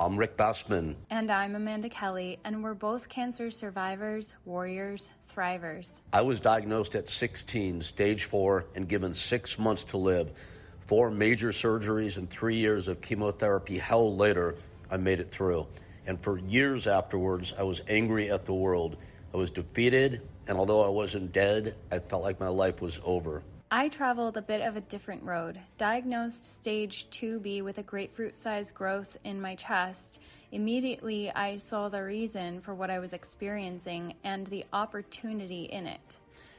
I'm Rick Bassman. And I'm Amanda Kelly, and we're both cancer survivors, warriors, thrivers. I was diagnosed at 16, stage 4, and given 6 months to live. 4 major surgeries and 3 years of chemotherapy. Hell, later, I made it through. And for years afterwards, I was angry at the world. I was defeated, and although I wasn't dead, I felt like my life was over. I traveled a bit of a different road. Diagnosed stage 2B with a grapefruit-sized growth in my chest, immediately I saw the reason for what I was experiencing and the opportunity in it.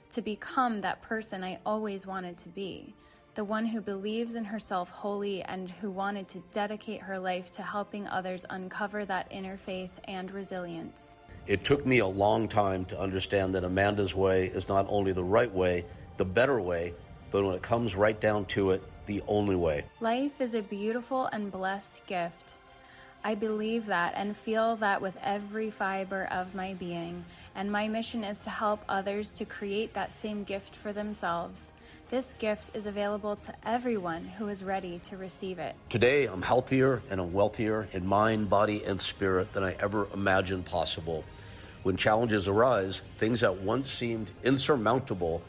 To become that person I always wanted to be. The one who believes in herself wholly and who wanted to dedicate her life to helping others uncover that inner faith and resilience. It took me a long time to understand that Amanda's way is not only the right way, the better way, but when it comes right down to it, the only way. Life is a beautiful and blessed gift. I believe that and feel that with every fiber of my being, and my mission is to help others to create that same gift for themselves. This gift is available to everyone who is ready to receive it. Today, I'm healthier and I'm wealthier in mind, body, and spirit than I ever imagined possible. When challenges arise, things that once seemed insurmountable,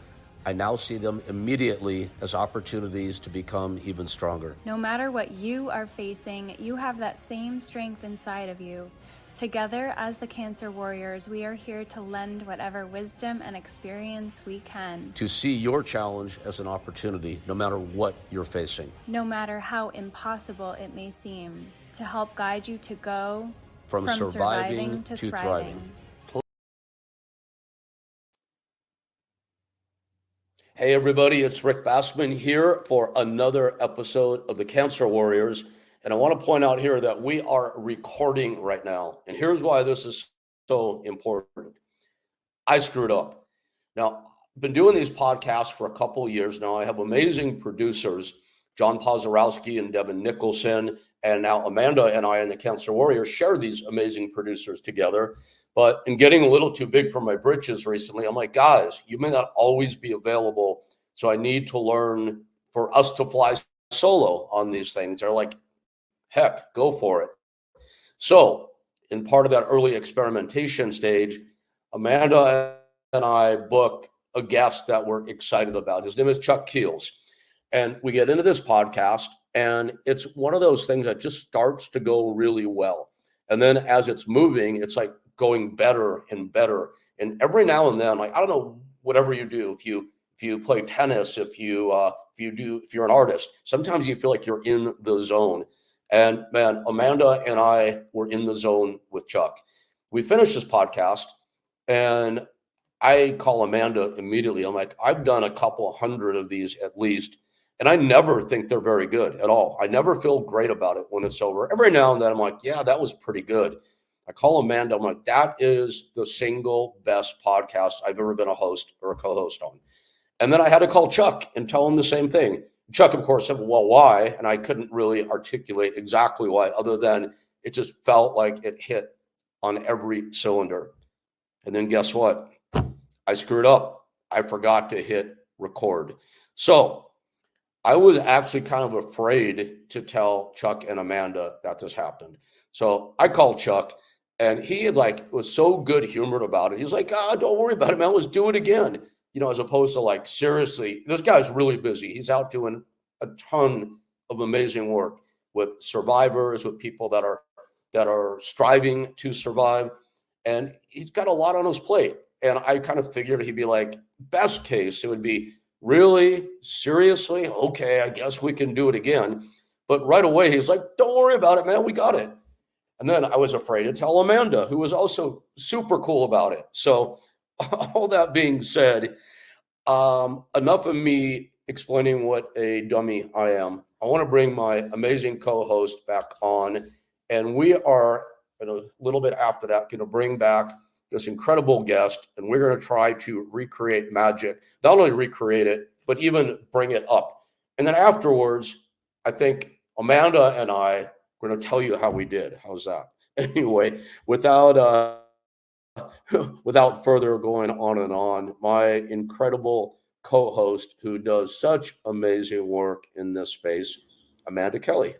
I now see them immediately as opportunities to become even stronger. No matter what you are facing, you have that same strength inside of you. Together, as the Cancer Warriors, we are here to lend whatever wisdom and experience we can. To see your challenge as an opportunity, no matter what you're facing. No matter how impossible it may seem. To help guide you to go from surviving to thriving. Hey everybody, it's Rick Bassman here for another episode of the Cancer Warriors. And I want to point out here that we are recording right now. And here's why this is so important. I screwed up. Now, I've been doing these podcasts for a couple of years now. I have amazing producers, John Pozorowski and Devin Nicholson. And now Amanda and I and the Cancer Warriors share these amazing producers together. But in getting a little too big for my britches recently, I'm like, guys, you may not always be available. So I need to learn for us to fly solo on these things. They're like, heck, go for it. So in part of that early experimentation stage, Amanda and I booked a guest that we're excited about. His name is Chuck Keels. And we get into this podcast, and it's one of those things that just starts to go really well. And then as it's moving, it's like going better and better. And every now and then, like, I don't know, whatever you do, if you play tennis, if you're an artist, sometimes you feel like you're in the zone. And man, Amanda and I were in the zone with Chuck. We finished this podcast and I call Amanda immediately. I'm like, I've done a couple hundred of these at least. And I never think they're very good at all. I never feel great about it when it's over. Every now and then I'm like, yeah, that was pretty good. I call Amanda. I'm like, that is the single best podcast I've ever been a host or a co-host on. And then I had to call Chuck and tell him the same thing. Chuck, of course, said, well, why? And I couldn't really articulate exactly why, other than it just felt like it hit on every cylinder. And then guess what? I screwed up. I forgot to hit record. So I was actually kind of afraid to tell Chuck and Amanda that this happened. So I called Chuck, and he was so good humored about it. He was like, don't worry about it, man. Let's do it again. As opposed to like, seriously, this guy's really busy. He's out doing a ton of amazing work with survivors, with people that are striving to survive. And he's got a lot on his plate. And I kind of figured he'd be like, best case, it would be, really? Seriously? Okay, I guess we can do it again. But right away, he's like, don't worry about it, man. We got it. And then I was afraid to tell Amanda, who was also super cool about it. So all that being said, enough of me explaining what a dummy I am. I want to bring my amazing co-host back on. And we are, a little bit after that, going to bring back this incredible guest, and we're going to try to recreate magic, not only recreate it, but even bring it up. And then afterwards, I think Amanda and I are going to tell you how we did. How's that? Anyway, without further going on and on, my incredible co-host who does such amazing work in this space, Amanda Kelly.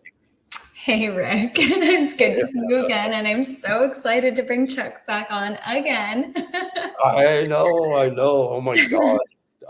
Hey, Rick. It's good to see you again. And I'm so excited to bring Chuck back on again. I know. Oh my God.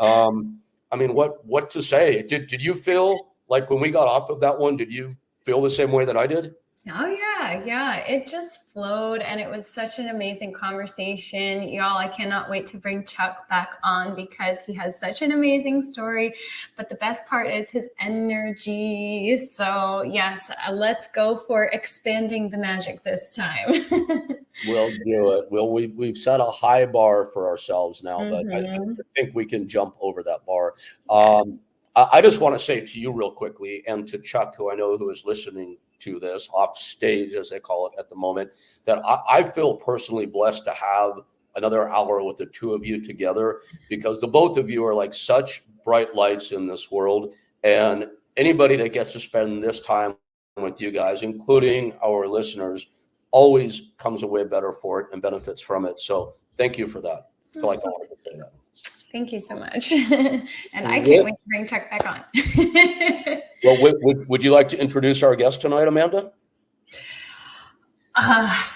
I mean, what to say? Did you feel like when we got off of that one, did you feel the same way that I did? Oh, yeah. It just flowed and it was such an amazing conversation. Y'all, I cannot wait to bring Chuck back on because he has such an amazing story. But the best part is his energy. So, yes, let's go for expanding the magic this time. We'll do it. We've set a high bar for ourselves now, but I think we can jump over that bar. I just want to say to you real quickly, and to Chuck, who I know who is listening to this off stage, as they call it at the moment, that I feel personally blessed to have another hour with the two of you together, because the both of you are like such bright lights in this world. And anybody that gets to spend this time with you guys, including our listeners, always comes away better for it and benefits from it. So thank you for that. I feel like I wanted to say that. Thank you so much. And I can't wait to bring Chuck back on. Well, would you like to introduce our guest tonight, Amanda?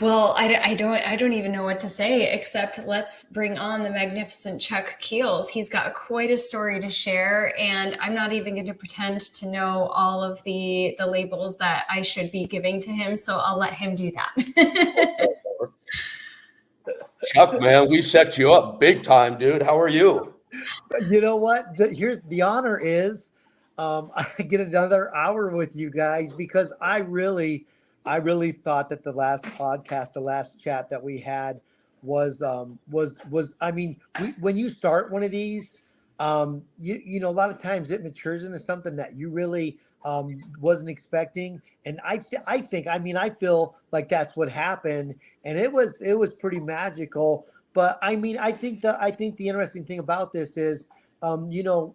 Well, I don't even know what to say, except let's bring on the magnificent Chuck Keels. He's got quite a story to share, and I'm not even going to pretend to know all of the labels that I should be giving to him, so I'll let him do that. Chuck, man, we set you up big time, dude. How are you? You know what? Here's the honor is I get another hour with you guys because I really thought that the last podcast, the last chat that we had was I mean, when you start one of these, you know, a lot of times it matures into something that you really wasn't expecting, and I think, I mean, I feel like that's what happened, and it was pretty magical. But I mean, I think the interesting thing about this is, you know,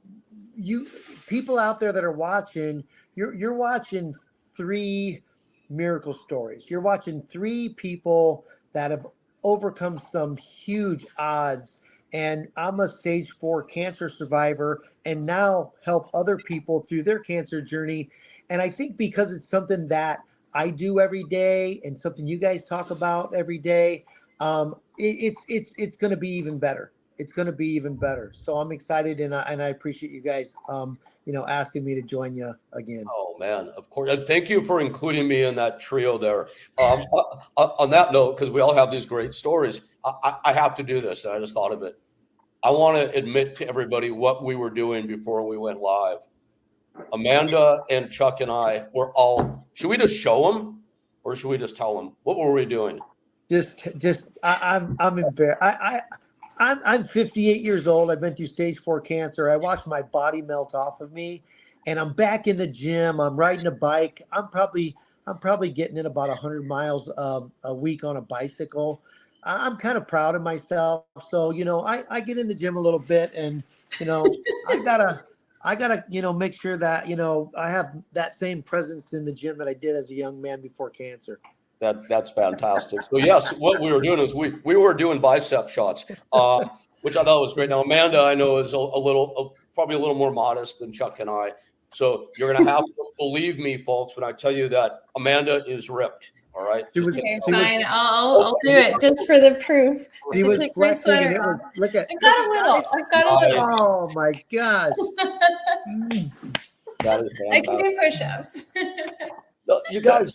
you people out there that are watching, you're watching three miracle stories. You're watching three people that have overcome some huge odds. And I'm a stage 4 cancer survivor and now help other people through their cancer journey. And I think because it's something that I do every day and something you guys talk about every day, it's going to be even better. It's going to be even better. So I'm excited, and I appreciate you guys, you know, asking me to join you again. Oh man, of course. And thank you for including me in that trio there. On that note, because we all have these great stories, I have to do this. And I just thought of it. I want to admit to everybody what we were doing before we went live. Amanda and Chuck and I were all. Should we just show them, or should we just tell them what were we doing? I'm embarrassed. I'm 58 years old. I've been through stage 4 cancer. I watched my body melt off of me, and I'm back in the gym. I'm riding a bike. I'm probably getting in about 100 miles a week on a bicycle. I'm kind of proud of myself. So, you know, I get in the gym a little bit, and, you know, I gotta, you know, make sure that, you know, I have that same presence in the gym that I did as a young man before cancer. That's fantastic. So yes, what we were doing is we were doing bicep shots, which I thought was great. Now Amanda, I know, is probably a little more modest than Chuck and I. So you're gonna have to believe me, folks, when I tell you that Amanda is ripped. All right. Okay, fine. I'll do it just for the proof. She was flexing, and it was, look at. I've got a little. Oh my gosh. That is fantastic. I can do push-ups. No, you guys,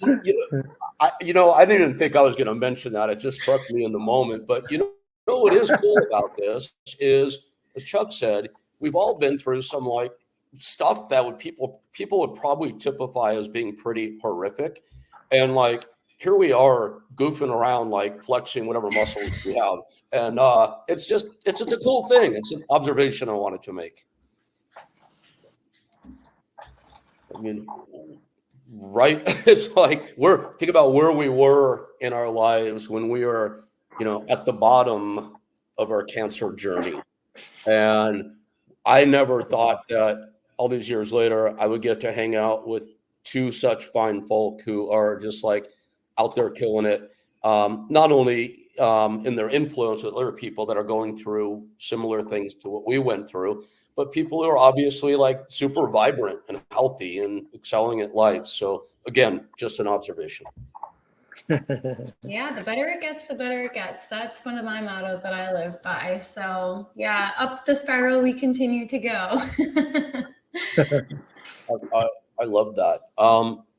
I didn't even think I was going to mention that. It just struck me in the moment. But you know what is cool about this is, as Chuck said, we've all been through some like stuff that people would probably typify as being pretty horrific, and like here we are goofing around, like flexing whatever muscles we have, and it's just a cool thing. It's an observation I wanted to make. I mean, right? It's like think about where we were in our lives when we were, you know, at the bottom of our cancer journey. And I never thought that all these years later, I would get to hang out with two such fine folk who are just like out there killing it. Not only in their influence with other people that are going through similar things to what we went through, but people who are obviously like super vibrant and healthy and excelling at life. So again, just an observation. Yeah, the better it gets, the better it gets. That's one of my mottos that I live by. So yeah, up the spiral we continue to go. I love that.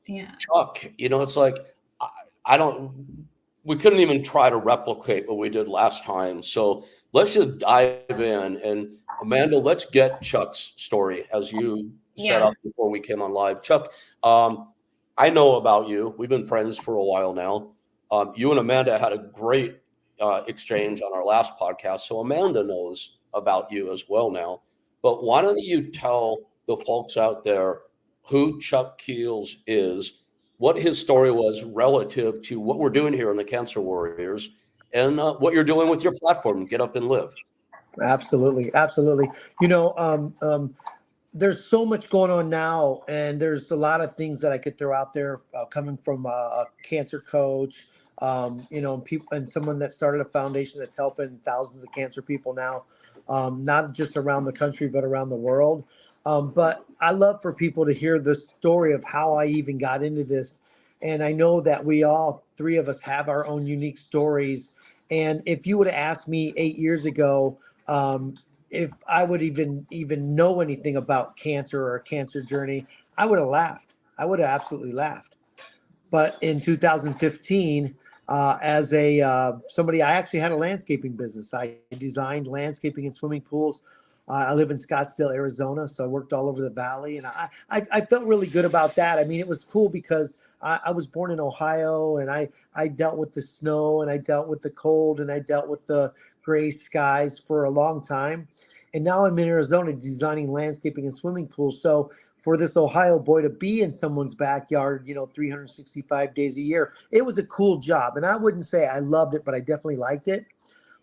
Yeah. Chuck, it's like I, I don't. We couldn't even try to replicate what we did last time. So let's just dive in. And Amanda, let's get Chuck's story as you set up Yes. before we came on live. Chuck, I know about you. We've been friends for a while now. You and Amanda had a great exchange on our last podcast. So Amanda knows about you as well now. But why don't you tell the folks out there who Chuck Keels is, what his story was relative to what we're doing here in the Cancer Warriors, and what you're doing with your platform, Get Up and Live. Absolutely, absolutely. You know, there's so much going on now, and there's a lot of things that I could throw out there, coming from a cancer coach, and people, and someone that started a foundation that's helping thousands of cancer people now, not just around the country but around the world. But I love for people to hear the story of how I even got into this, and I know that we all three of us have our own unique stories. And if you would have asked me 8 years ago, um, if I would even know anything about cancer or a cancer journey, I would have laughed. I would have absolutely laughed. But in 2015, as a somebody, I actually had a landscaping business. I designed landscaping and swimming pools. I live in Scottsdale, Arizona, so I worked all over the valley, and I felt really good about that. I mean, it was cool because I was born in Ohio, and I dealt with the snow, and I dealt with the cold, and I dealt with the gray skies for a long time. And now I'm in Arizona designing landscaping and swimming pools. So for this Ohio boy to be in someone's backyard, 365 days a year, it was a cool job. And I wouldn't say I loved it, but I definitely liked it.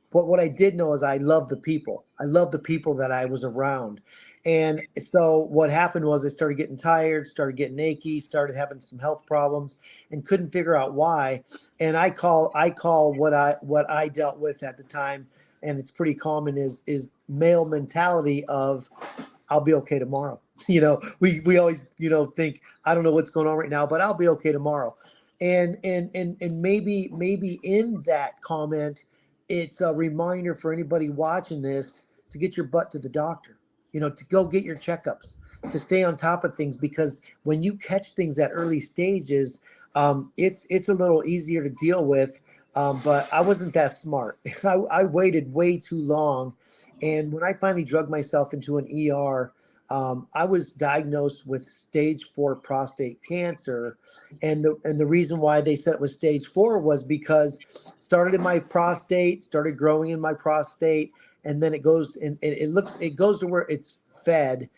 But what I did know is I loved the people. I loved the people that I was around. And so what happened was I started getting tired, started getting achy, started having some health problems, and couldn't figure out why. And I call what I dealt with at the time, and it's pretty common, is male mentality of I'll be okay tomorrow. We always, think I don't know what's going on right now, but I'll be okay tomorrow. And maybe in that comment, it's a reminder for anybody watching this to get your butt to the doctor, to go get your checkups, to stay on top of things, because when you catch things at early stages, it's a little easier to deal with. But I wasn't that smart. I waited way too long. And when I finally drugged myself into an ER, I was diagnosed with stage 4 prostate cancer. And the reason why they said it was stage 4 was because started in my prostate, started growing in my prostate, and then it goes and it goes to where it's fed,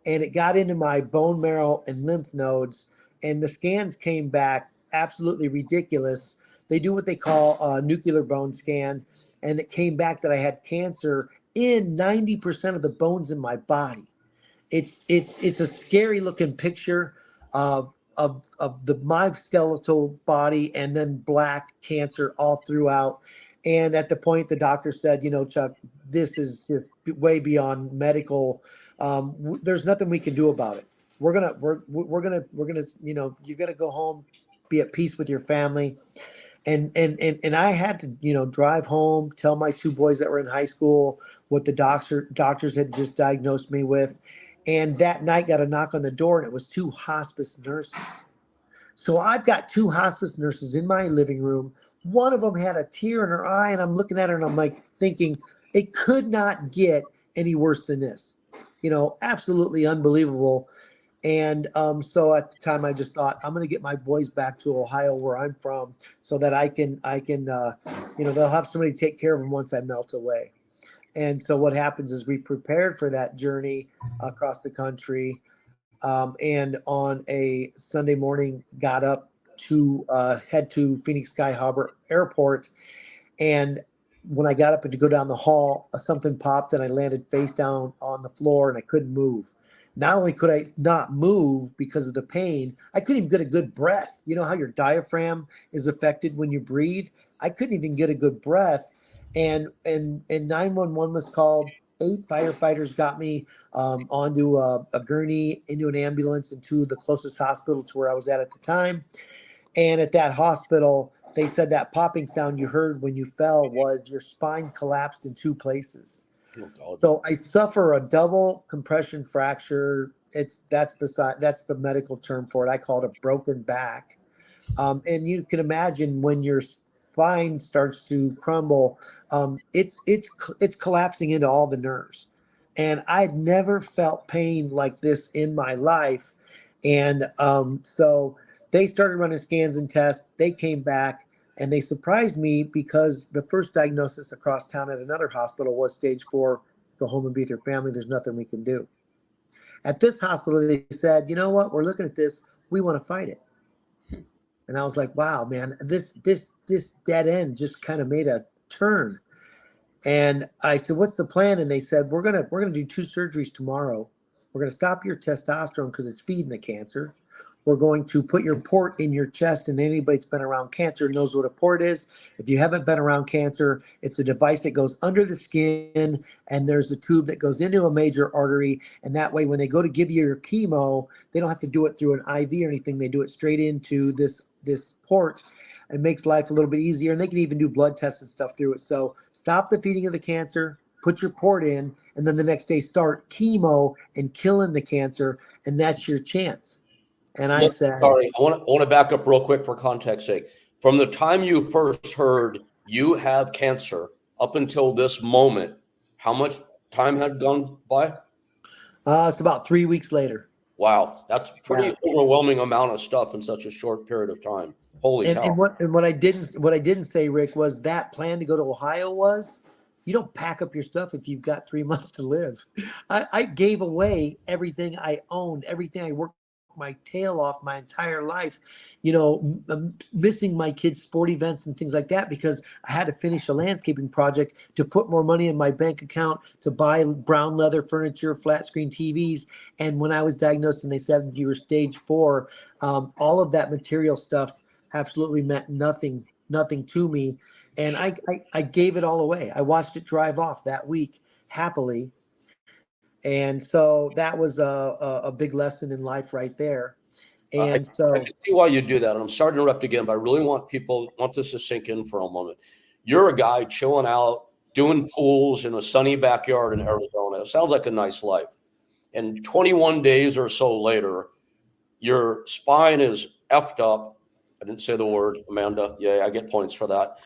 and it got into my bone marrow and lymph nodes, and the scans came back absolutely ridiculous. They do what they call a nuclear bone scan, and it came back that I had cancer in 90% of the bones in my body. It's a scary looking picture of the my skeletal body, and then black cancer all throughout. And at the point, the doctor said, Chuck, this is just way beyond medical. There's nothing we can do about it. We're gonna you got to go home, be at peace with your family. And I had to, drive home, tell my two boys that were in high school what the doctors had just diagnosed me with. And that night got a knock on the door, and it was two hospice nurses. So I've got two hospice nurses in my living room. One of them had a tear in her eye, and I'm looking at her and I'm like thinking it could not get any worse than this. Absolutely unbelievable. And so at the time, I just thought I'm going to get my boys back to Ohio, where I'm from, so that I can, they'll have somebody take care of them once I melt away. And so what happens is we prepared for that journey across the country, and on a Sunday morning, got up to head to Phoenix Sky Harbor Airport. And when I got up to go down the hall, something popped, and I landed face down on the floor, and I couldn't move. Not only could I not move because of the pain, I couldn't even get a good breath. You know how your diaphragm is affected when you breathe? I couldn't even get a good breath. And 911 was called. 8 firefighters got me onto a gurney, into an ambulance, into the closest hospital to where I was at the time. And at that hospital, they said that popping sound you heard when you fell was your spine collapsed in 2 places. Oh, God. So I suffer a double compression fracture. That's the medical term for it. I call it a broken back. And you can imagine when your spine starts to crumble, it's collapsing into all the nerves. And I'd never felt pain like this in my life. And so they started running scans and tests. They came back and they surprised me because the first diagnosis across town at another hospital was stage 4. Go home and be with your family. There's nothing we can do. At this hospital, they said, you know what? We're looking at this. We want to fight it. And I was like, wow, man, this dead end just kind of made a turn. And I said, what's the plan? And they said, we're gonna do 2 surgeries tomorrow. We're gonna stop your testosterone because it's feeding the cancer. We're going to put your port in your chest, and anybody that's been around cancer knows what a port is. If you haven't been around cancer, it's a device that goes under the skin, and there's a tube that goes into a major artery. And that way, when they go to give you your chemo, they don't have to do it through an IV or anything. They do it straight into this port. It makes life a little bit easier, and they can even do blood tests and stuff through it. So stop the feeding of the cancer, put your port in, and then the next day start chemo and killing the cancer, and that's your chance. And I said, sorry, I want to back up real quick for context sake. From the time you first heard you have cancer up until this moment, how much time had gone by? it's about 3 weeks later. Wow, that's pretty Yeah. overwhelming amount of stuff in such a short period of time. Holy And cow. what I didn't say, Rick, was that plan to go to Ohio was you don't pack up your stuff if you've got 3 months to live. I gave away everything I owned, everything I worked my tail off my entire life, missing my kids' sport events and things like that because I had to finish a landscaping project to put more money in my bank account to buy brown leather furniture, flat screen TVs. And when I was diagnosed and they said you were stage 4, all of that material stuff absolutely meant nothing to me. And I gave it all away. I watched it drive off that week happily. And so that was a big lesson in life right there. And so I can see why you do that. And I'm sorry to interrupt again, but I really want this to sink in for a moment. You're a guy chilling out, doing pools in a sunny backyard in Arizona. It sounds like a nice life. And 21 days or so later, your spine is effed up. I didn't say the word, Amanda. Yeah, I get points for that.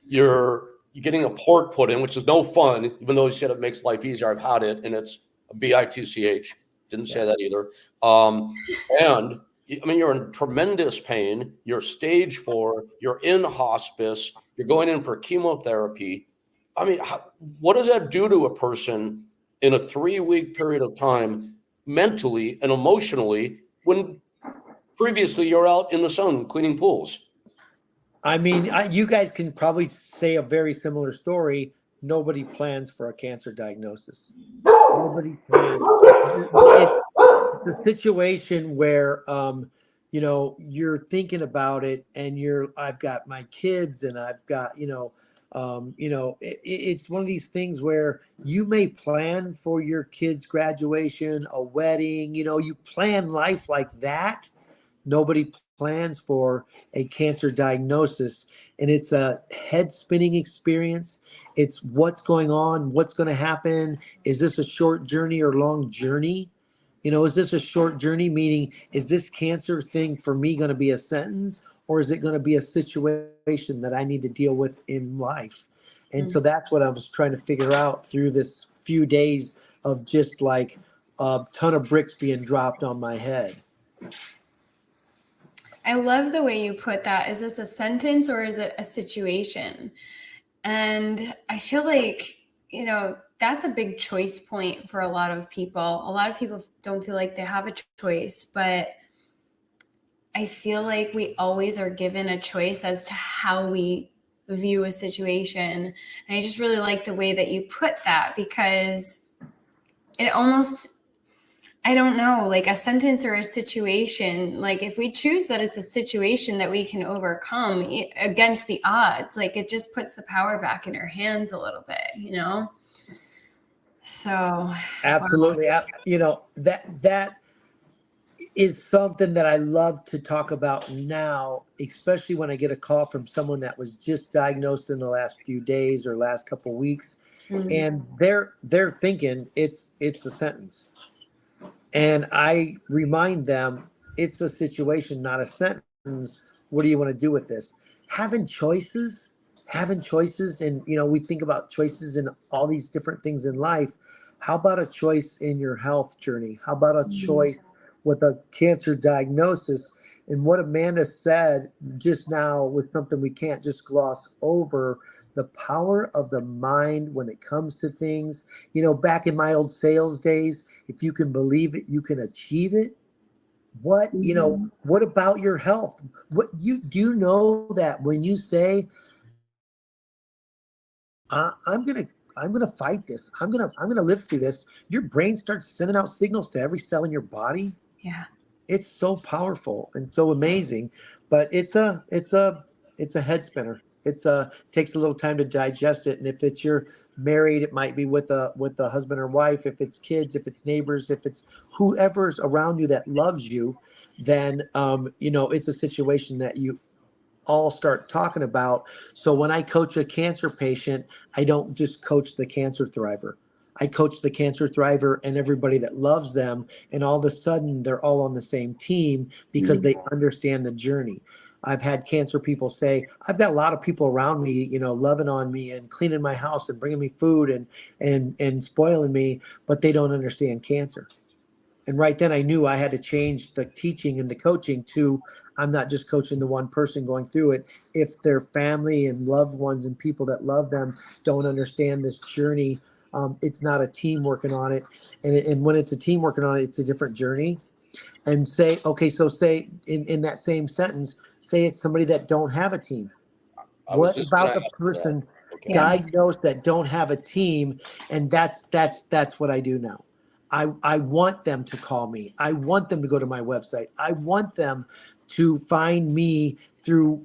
You're getting a port put in, which is no fun, even though you said it makes life easier. I've had it, and it's a BITCH. Didn't say that either. And I mean, you're in tremendous pain. You're stage 4. You're in hospice. You're going in for chemotherapy. I mean, what does that do to a person in a 3-week period of time, mentally and emotionally, when previously you're out in the sun cleaning pools? I mean, you guys can probably say a very similar story. Nobody plans for a cancer diagnosis. Nobody plans. It's a situation where, you're thinking about it, and I've got my kids, and I've got, it's one of these things where you may plan for your kid's graduation, a wedding, you plan life like that. Nobody plans for a cancer diagnosis, and it's a head spinning experience. It's what's going on, what's going to happen. Is this a short journey or long journey? Is this a short journey, meaning is this cancer thing for me going to be a sentence, or is it going to be a situation that I need to deal with in life? And so that's what I was trying to figure out through this few days of just like a ton of bricks being dropped on my head. I love the way you put that. Is this a sentence or is it a situation? And I feel like, that's a big choice point for a lot of people. A lot of people don't feel like they have a choice, but I feel like we always are given a choice as to how we view a situation. And I just really like the way that you put that, because it almost, I don't know, like a sentence or a situation, like if we choose that it's a situation that we can overcome against the odds, like it just puts the power back in our hands a little bit, So, wow. Absolutely. You know, that is something that I love to talk about now, especially when I get a call from someone that was just diagnosed in the last few days or last couple of weeks, Mm. and they're thinking it's a sentence. And I remind them it's a situation, not a sentence. What do you want to do with this? Having choices, having choices, and you know, we think about choices in all these different things in life. How about a choice in your health journey? How about a Mm. choice with a cancer diagnosis? And what Amanda said just now was something we can't just gloss over, the power of the mind when it comes to things. You know, back in my old sales days, if you can believe it, you can achieve it. What, you know, Mhm. what about your health? What you do you know that when you say, I'm gonna fight this. I'm gonna live through this. Your brain starts sending out signals to every cell in your body. Yeah. It's so powerful and so amazing, but it's a head spinner. Takes a little time to digest it. And if it's you're married, it might be with a husband or wife. If it's kids, if it's neighbors, if it's whoever's around you that loves you, then you know, it's a situation that you all start talking about. So when I coach a cancer patient, I don't just coach the cancer thriver. I coach the cancer thriver and everybody that loves them. And all of a sudden, they're all on the same team because Mm. they understand the journey. I've had cancer people say, I've got a lot of people around me, you know, loving on me and cleaning my house and bringing me food and spoiling me, but they don't understand cancer. And right then I knew I had to change the teaching and the coaching to, I'm not just coaching the one person going through it. If their family and loved ones and people that love them don't understand this journey, it's not a team working on it. And when it's a team working on it, it's a different journey. And say, okay, so say in that same sentence, say it's somebody that don't have a team. I was What just going about to the ask you that. person Okay. Yeah. diagnosed that don't have a team? And that's what I do now. I want them to call me. I want them to go to my website. I want them to find me through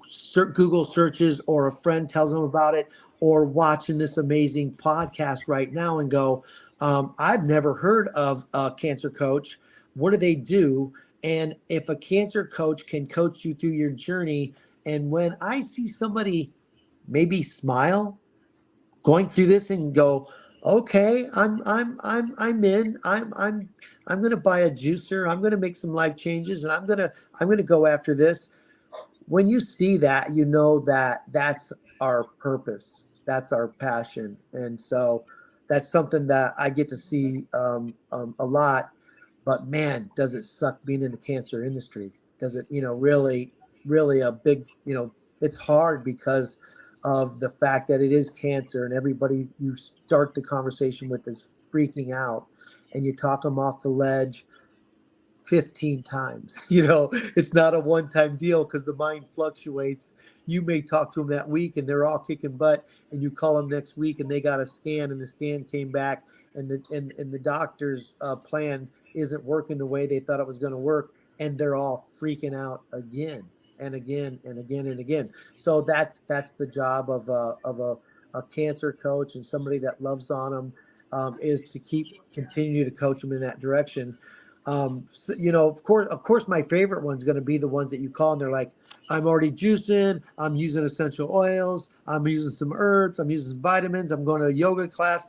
Google searches, or a friend tells them about it, or watching this amazing podcast right now and go, I've never heard of a cancer coach. What do they do? And if a cancer coach can coach you through your journey, and when I see somebody maybe smile going through this and go, okay, I'm in. I'm gonna buy a juicer. I'm gonna make some life changes, and I'm gonna go after this. When you see that, you know that that's our purpose. That's our passion, and so that's something that I get to see a lot. But man, does it suck being in the cancer industry? Does it, you know, really, really a big, you know, it's hard because of the fact that it is cancer, and everybody you start the conversation with is freaking out, and you talk them off the ledge 15 times. You know, it's not a one-time deal because the mind fluctuates. You may talk to them that week and they're all kicking butt, and you call them next week and they got a scan, and the scan came back, and the doctor's plan isn't working the way they thought it was going to work, and they're all freaking out again and again and again and again. So that's the job of a cancer coach and somebody that loves on them, is to continue to coach them in that direction. So, you know, of course, my favorite one's going to be the ones that you call and they're like, I'm already juicing, I'm using essential oils, I'm using some herbs, I'm using some vitamins, I'm going to a yoga class.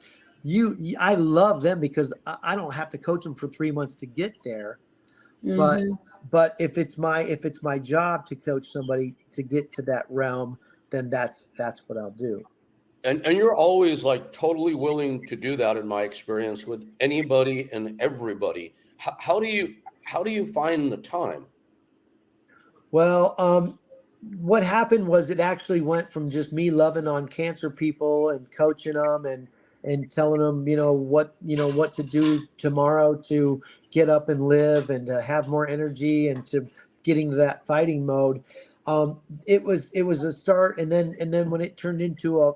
I love them because I don't have to coach them for 3 months to get there. But Hmm. if it's my job to coach somebody to get to that realm, then that's what I'll do. And you're always like totally willing to do that in my experience with anybody and everybody. How do you find the time? Well, what happened was it actually went from just me loving on cancer people and coaching them and telling them, what to do tomorrow to get up and live and to have more energy and to getting to that fighting mode. It was a start, and then when it turned into a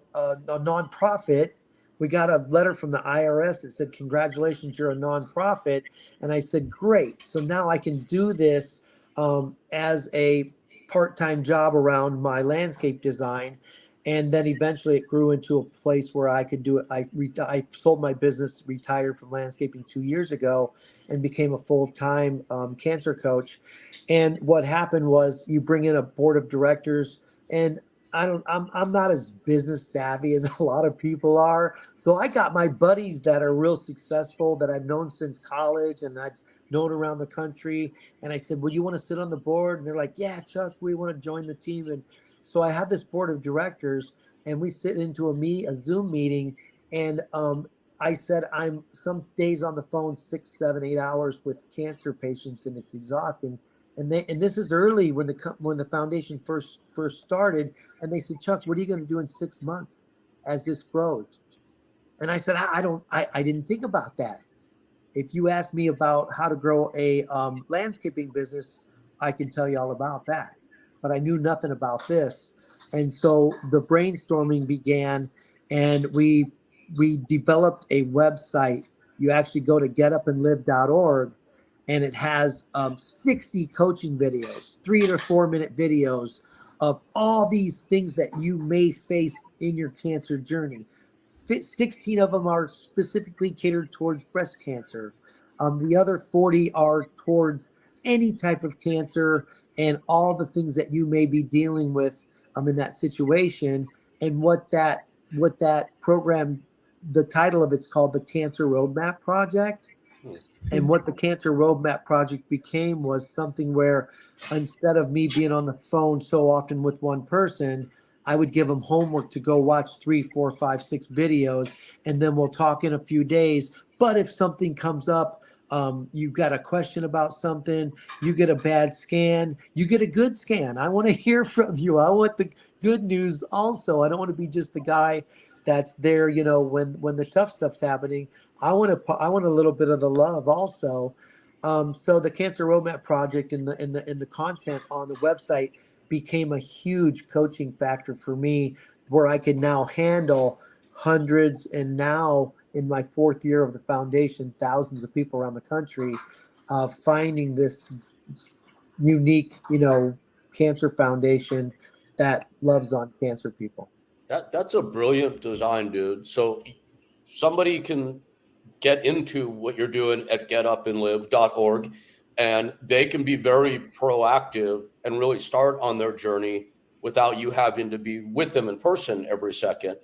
nonprofit, we got a letter from the IRS that said, "Congratulations, you're a nonprofit." And I said, "Great! So now I can do this as a part-time job around my landscape design." And then eventually it grew into a place where I could do it. I sold my business, retired from landscaping 2 years ago, and became a full-time cancer coach. And what happened was you bring in a board of directors, and I'm not as business savvy as a lot of people are. So I got my buddies that are real successful that I've known since college and I've known around the country. And I said, well, you want to sit on the board? And they're like, yeah, Chuck, we want to join the team. And so I have this board of directors, and we sit into a Zoom meeting, and I said I'm some days on the phone 6, 7, 8 hours with cancer patients, and it's exhausting. And this is early when the foundation first started, and they said, Chuck, what are you going to do in 6 months as this grows? And I said, I didn't think about that. If you ask me about how to grow a landscaping business, I can tell you all about that. But I knew nothing about this. And so the brainstorming began, and we developed a website. You actually go to getupandlive.org, and it has 60 coaching videos, 3 to 4 minute videos of all these things that you may face in your cancer journey. 16 of them are specifically catered towards breast cancer. The other 40 are towards any type of cancer and all the things that you may be dealing with in that situation. And what that program, the title of it's called the Cancer Roadmap Project. And what the Cancer Roadmap Project became was something where instead of me being on the phone so often with one person, I would give them homework to go watch 3, 4, 5, 6 videos, and then we'll talk in a few days. But if something comes up, you've got a question about something, you get a bad scan, you get a good scan. I want to hear from you. I want the good news also. I don't want to be just the guy that's there, when the tough stuff's happening. I want a little bit of the love also. So the Cancer Roadmap Project and the content on the website became a huge coaching factor for me, where I can now handle hundreds, and now in my 4th year of the foundation, thousands of people around the country, finding this unique, cancer foundation that loves on cancer people. That's a brilliant design, dude. So somebody can get into what you're doing at getupandlive.org, and they can be very proactive and really start on their journey without you having to be with them in person every second.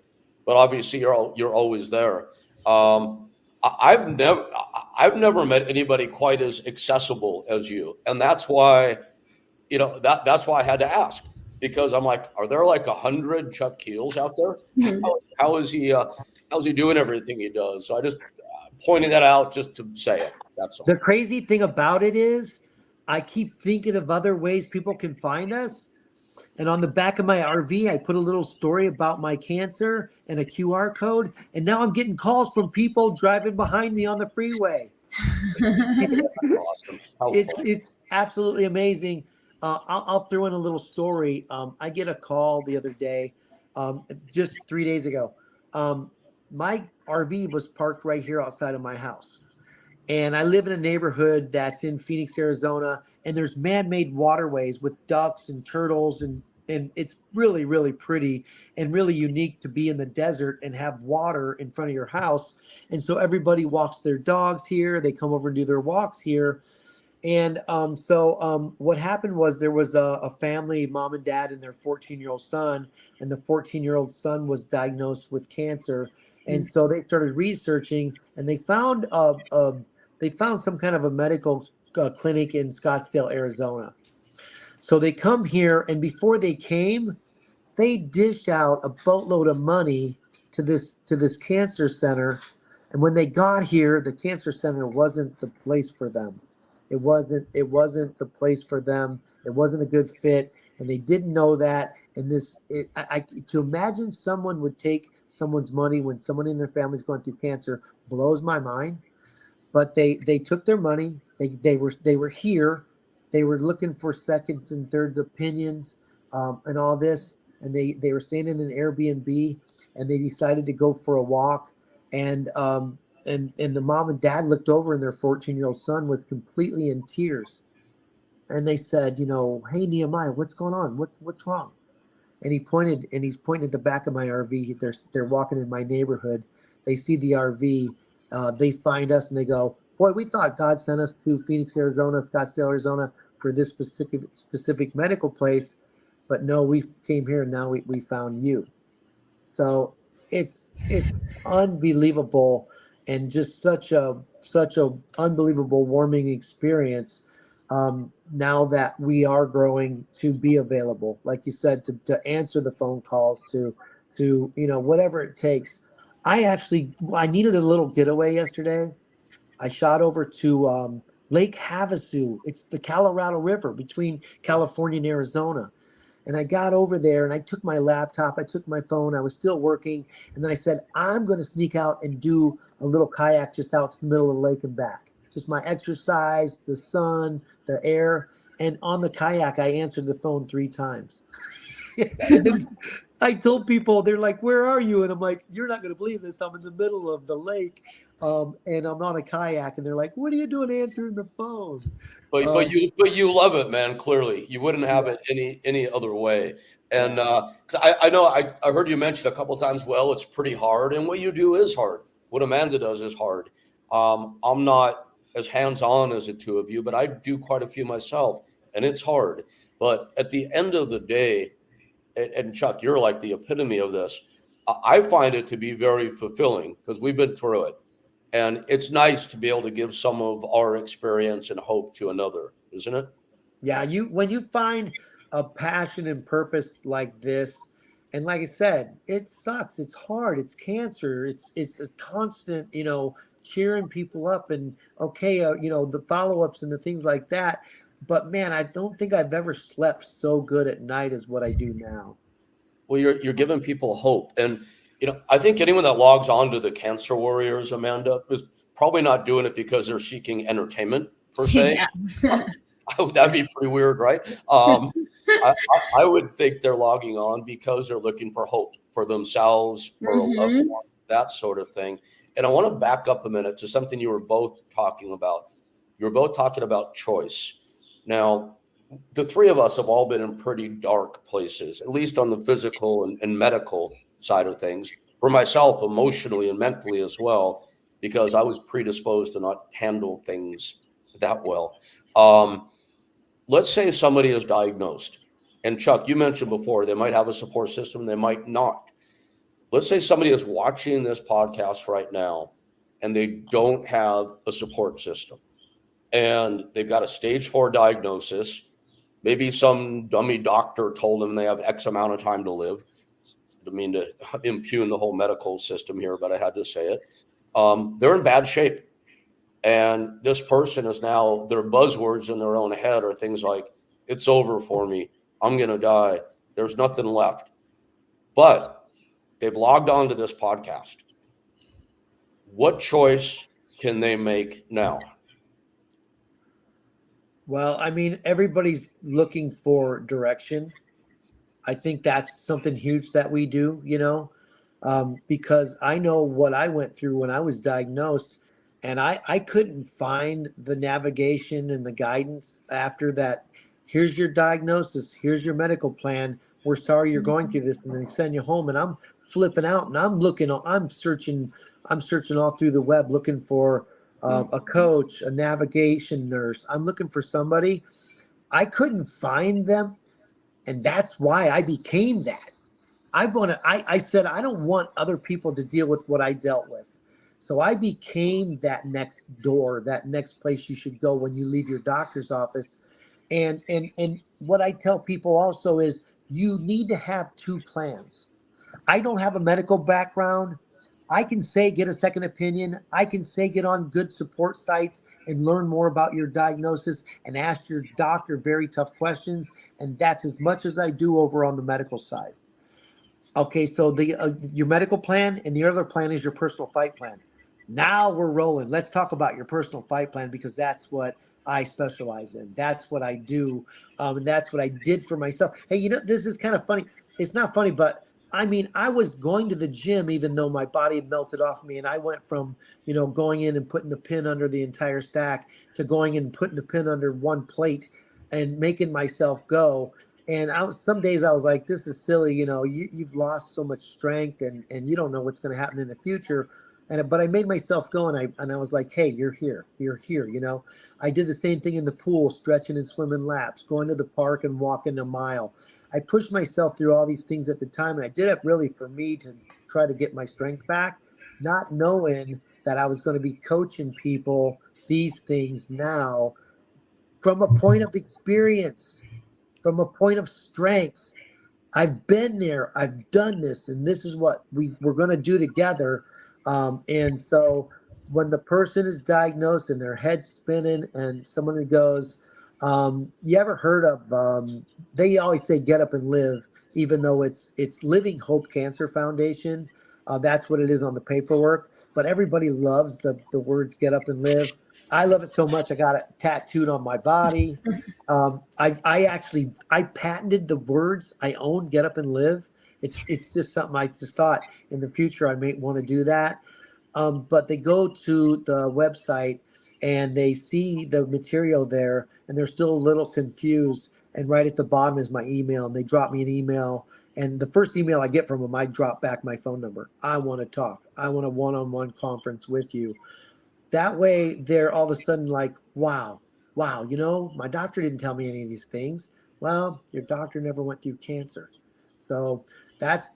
But obviously, you're always there. I've never met anybody quite as accessible as you, and that's why that's why I had to ask, because I'm like, are there like 100 Chuck Keels out there? How is he? How's he doing everything he does? So I just pointing that out just to say it. That's The all. crazy thing about it is, I keep thinking of other ways people can find us. And on the back of my RV, I put a little story about my cancer and a QR code. And now I'm getting calls from people driving behind me on the freeway. Awesome. How fun. It's absolutely amazing. I'll throw in a little story. I get a call the other day, just 3 days ago. Um, my RV was parked right here outside of my house. And I live in a neighborhood that's in Phoenix, Arizona, and there's man-made waterways with ducks and turtles, and it's really, really pretty and really unique to be in the desert and have water in front of your house. And so everybody walks their dogs here. They come over and do their walks here. And what happened was there was a family, mom and dad, and their 14-year-old son, and the 14-year-old son was diagnosed with cancer. And so they started researching, and they found some kind of a medical clinic in Scottsdale, Arizona. So they come here, and before they came, they dished out a boatload of money to this cancer center. And when they got here, the cancer center wasn't the place for them. It wasn't the place for them. It wasn't a good fit, and they didn't know that. And to imagine someone would take someone's money when someone in their family's going through cancer blows my mind. But they took their money. They were here. They were looking for seconds and third opinions, and all this. And they were staying in an Airbnb, and they decided to go for a walk. And the mom and dad looked over, and their 14-year-old son was completely in tears. And they said, hey, Nehemiah, what's going on? What's wrong? And he's pointing at the back of my RV. They're walking in my neighborhood. They see the RV. They find us and they go, boy, we thought God sent us to Phoenix, Arizona, Scottsdale, Arizona for this specific medical place. But no, we came here and now we found you. So it's unbelievable and just such a unbelievable warming experience. Now that we are growing to be available, like you said, to answer the phone calls, to whatever it takes. I needed a little getaway yesterday. I shot over to Lake Havasu. It's the Colorado River between California and Arizona. And I got over there and I took my laptop, I took my phone, I was still working. And then I said, I'm going to sneak out and do a little kayak just out to the middle of the lake and back. Just my exercise, the sun, the air. And on the kayak, I answered the phone 3 times. And I told people, they're like, where are you? And I'm like, you're not going to believe this. I'm in the middle of the lake and I'm on a kayak. And they're like, what are you doing answering the phone? But you love it, man. Clearly, you wouldn't have Yeah, it any other way. And yeah. 'cause I know I heard you mention a couple of times. Well, it's pretty hard, and what you do is hard. What Amanda does is hard. I'm not as hands on as the two of you, but I do quite a few myself, and it's hard. But at the end of the day, and Chuck, you're like the epitome of this. I find it to be very fulfilling because we've been through it. And it's nice to be able to give some of our experience and hope to another, isn't it? Yeah, when you find a passion and purpose like this, and like I said, it sucks. It's hard. It's cancer. It's a constant, cheering people up and okay, the follow-ups and the things like that. But man, I don't think I've ever slept so good at night as what I do now. Well, you're giving people hope. And I think anyone that logs on to the Cancer Warriors, Amanda, is probably not doing it because they're seeking entertainment per se. Yeah. That'd be pretty weird, right? I would think they're logging on because they're looking for hope for themselves, for a loved Mhm. one, that sort of thing. And I want to back up a minute to something you were both talking about. You were both talking about choice. Now, the three of us have all been in pretty dark places, at least on the physical and medical side of things. For myself, emotionally and mentally as well, because I was predisposed to not handle things that well. Um, let's say somebody is diagnosed, and Chuck, you mentioned before they might have a support system, they might not. Let's say somebody is watching this podcast right now and they don't have a support system and they've got a stage 4 diagnosis. Maybe some dummy doctor told them they have X amount of time to live. I don't mean to impugn the whole medical system here, but I had to say it. They're in bad shape. And this person is now, their buzzwords in their own head are things like, it's over for me. I'm going to die. There's nothing left. But they've logged on to this podcast. What choice can they make now? Well, I mean, everybody's looking for direction. I think that's something huge that we do, because I know what I went through when I was diagnosed, and I couldn't find the navigation and the guidance after that. Here's your diagnosis. Here's your medical plan. We're sorry you're going through this, and then send you home. And I'm flipping out, and I'm searching all through the web looking for a coach, a navigation nurse. I'm looking for somebody. I couldn't find them, and that's why I became that. I said I don't want other people to deal with what I dealt with. So I became that next door, that next place you should go when you leave your doctor's office. And what I tell people also is you need to have 2 plans. I don't have a medical background. I can say get a second opinion. I can say get on good support sites and learn more about your diagnosis and ask your doctor very tough questions. And that's as much as I do over on the medical side. Okay, so the your medical plan and the other plan is your personal fight plan. Now we're rolling. Let's talk about your personal fight plan because that's what I specialize in. That's what I do, and that's what I did for myself. Hey, this is kind of funny. It's not funny, but I mean, I was going to the gym even though my body had melted off me, and I went from going in and putting the pin under the entire stack to going in and putting the pin under one plate and making myself go. And some days I was like, this is silly. You've lost so much strength, and you don't know what's going to happen in the future. But I made myself go, and I was like, hey, you're here. You're here. I did the same thing in the pool, stretching and swimming laps, going to the park and walking a mile. I pushed myself through all these things at the time. And I did it really for me to try to get my strength back, not knowing that I was going to be coaching people these things now from a point of experience, from a point of strength. I've been there, I've done this, and this is what we're going to do together. And so when the person is diagnosed and their head's spinning, and someone who goes, you ever heard of, they always say get up and live, even though it's Living Hope Cancer Foundation. That's what it is on the paperwork. But everybody loves the words get up and live. I love it so much, I got it tattooed on my body. I patented the words. I own Get Up and Live. It's just something I just thought in the future I may want to do that. But they go to the website and they see the material there, and they're still a little confused. And right at the bottom is my email, and they drop me an email. And the first email I get from them, I drop back my phone number. I want to talk. I want a one-on-one conference with you. That way they're all of a sudden like, wow, my doctor didn't tell me any of these things. Well, your doctor never went through cancer. So that's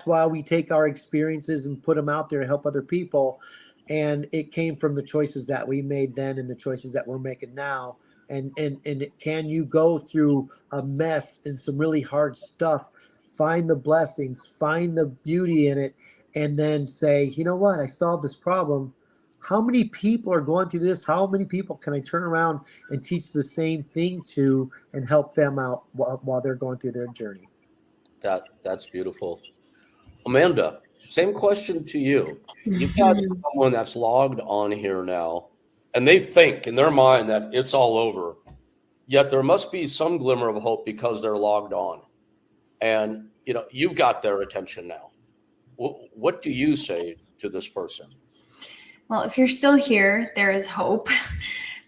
why we take our experiences and put them out there to help other people. And it came from the choices that we made then and the choices that we're making now. And can you go through a mess and some really hard stuff, find the blessings, find the beauty in it, and then say, you know what, I solved this problem. How many people are going through this? How many people can I turn around and teach the same thing to and help them out while they're going through their journey? That's beautiful. Amanda, same question to you. You've got someone that's logged on here now, and they think in their mind that it's all over. Yet there must be some glimmer of hope because they're logged on. And you've got their attention now. What do you say to this person? Well, if you're still here, there is hope,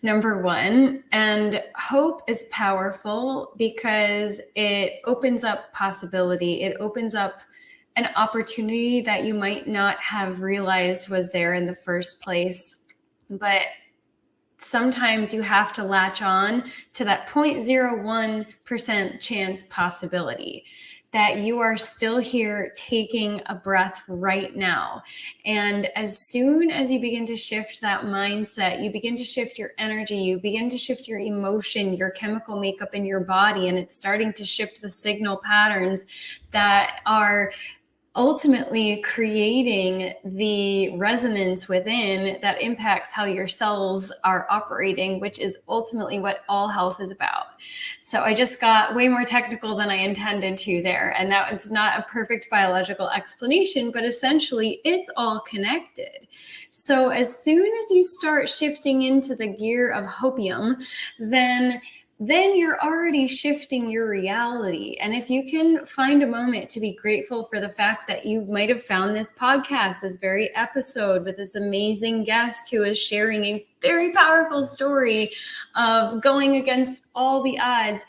number one. And hope is powerful because it opens up possibility. It opens up an opportunity that you might not have realized was there in the first place. But sometimes you have to latch on to that 0.01% chance possibility that you are still here taking a breath right now. And as soon as you begin to shift that mindset, you begin to shift your energy, you begin to shift your emotion, your chemical makeup in your body, and it's starting to shift the signal patterns that are ultimately creating the resonance within that impacts how your cells are operating, which is ultimately what all health is about. So I just got way more technical than I intended to there. And that was not a perfect biological explanation, but essentially it's all connected. So as soon as you start shifting into the gear of hopium, then you're already shifting your reality. And if you can find a moment to be grateful for the fact that you might have found this podcast, this very episode with this amazing guest who is sharing a very powerful story of going against all the odds,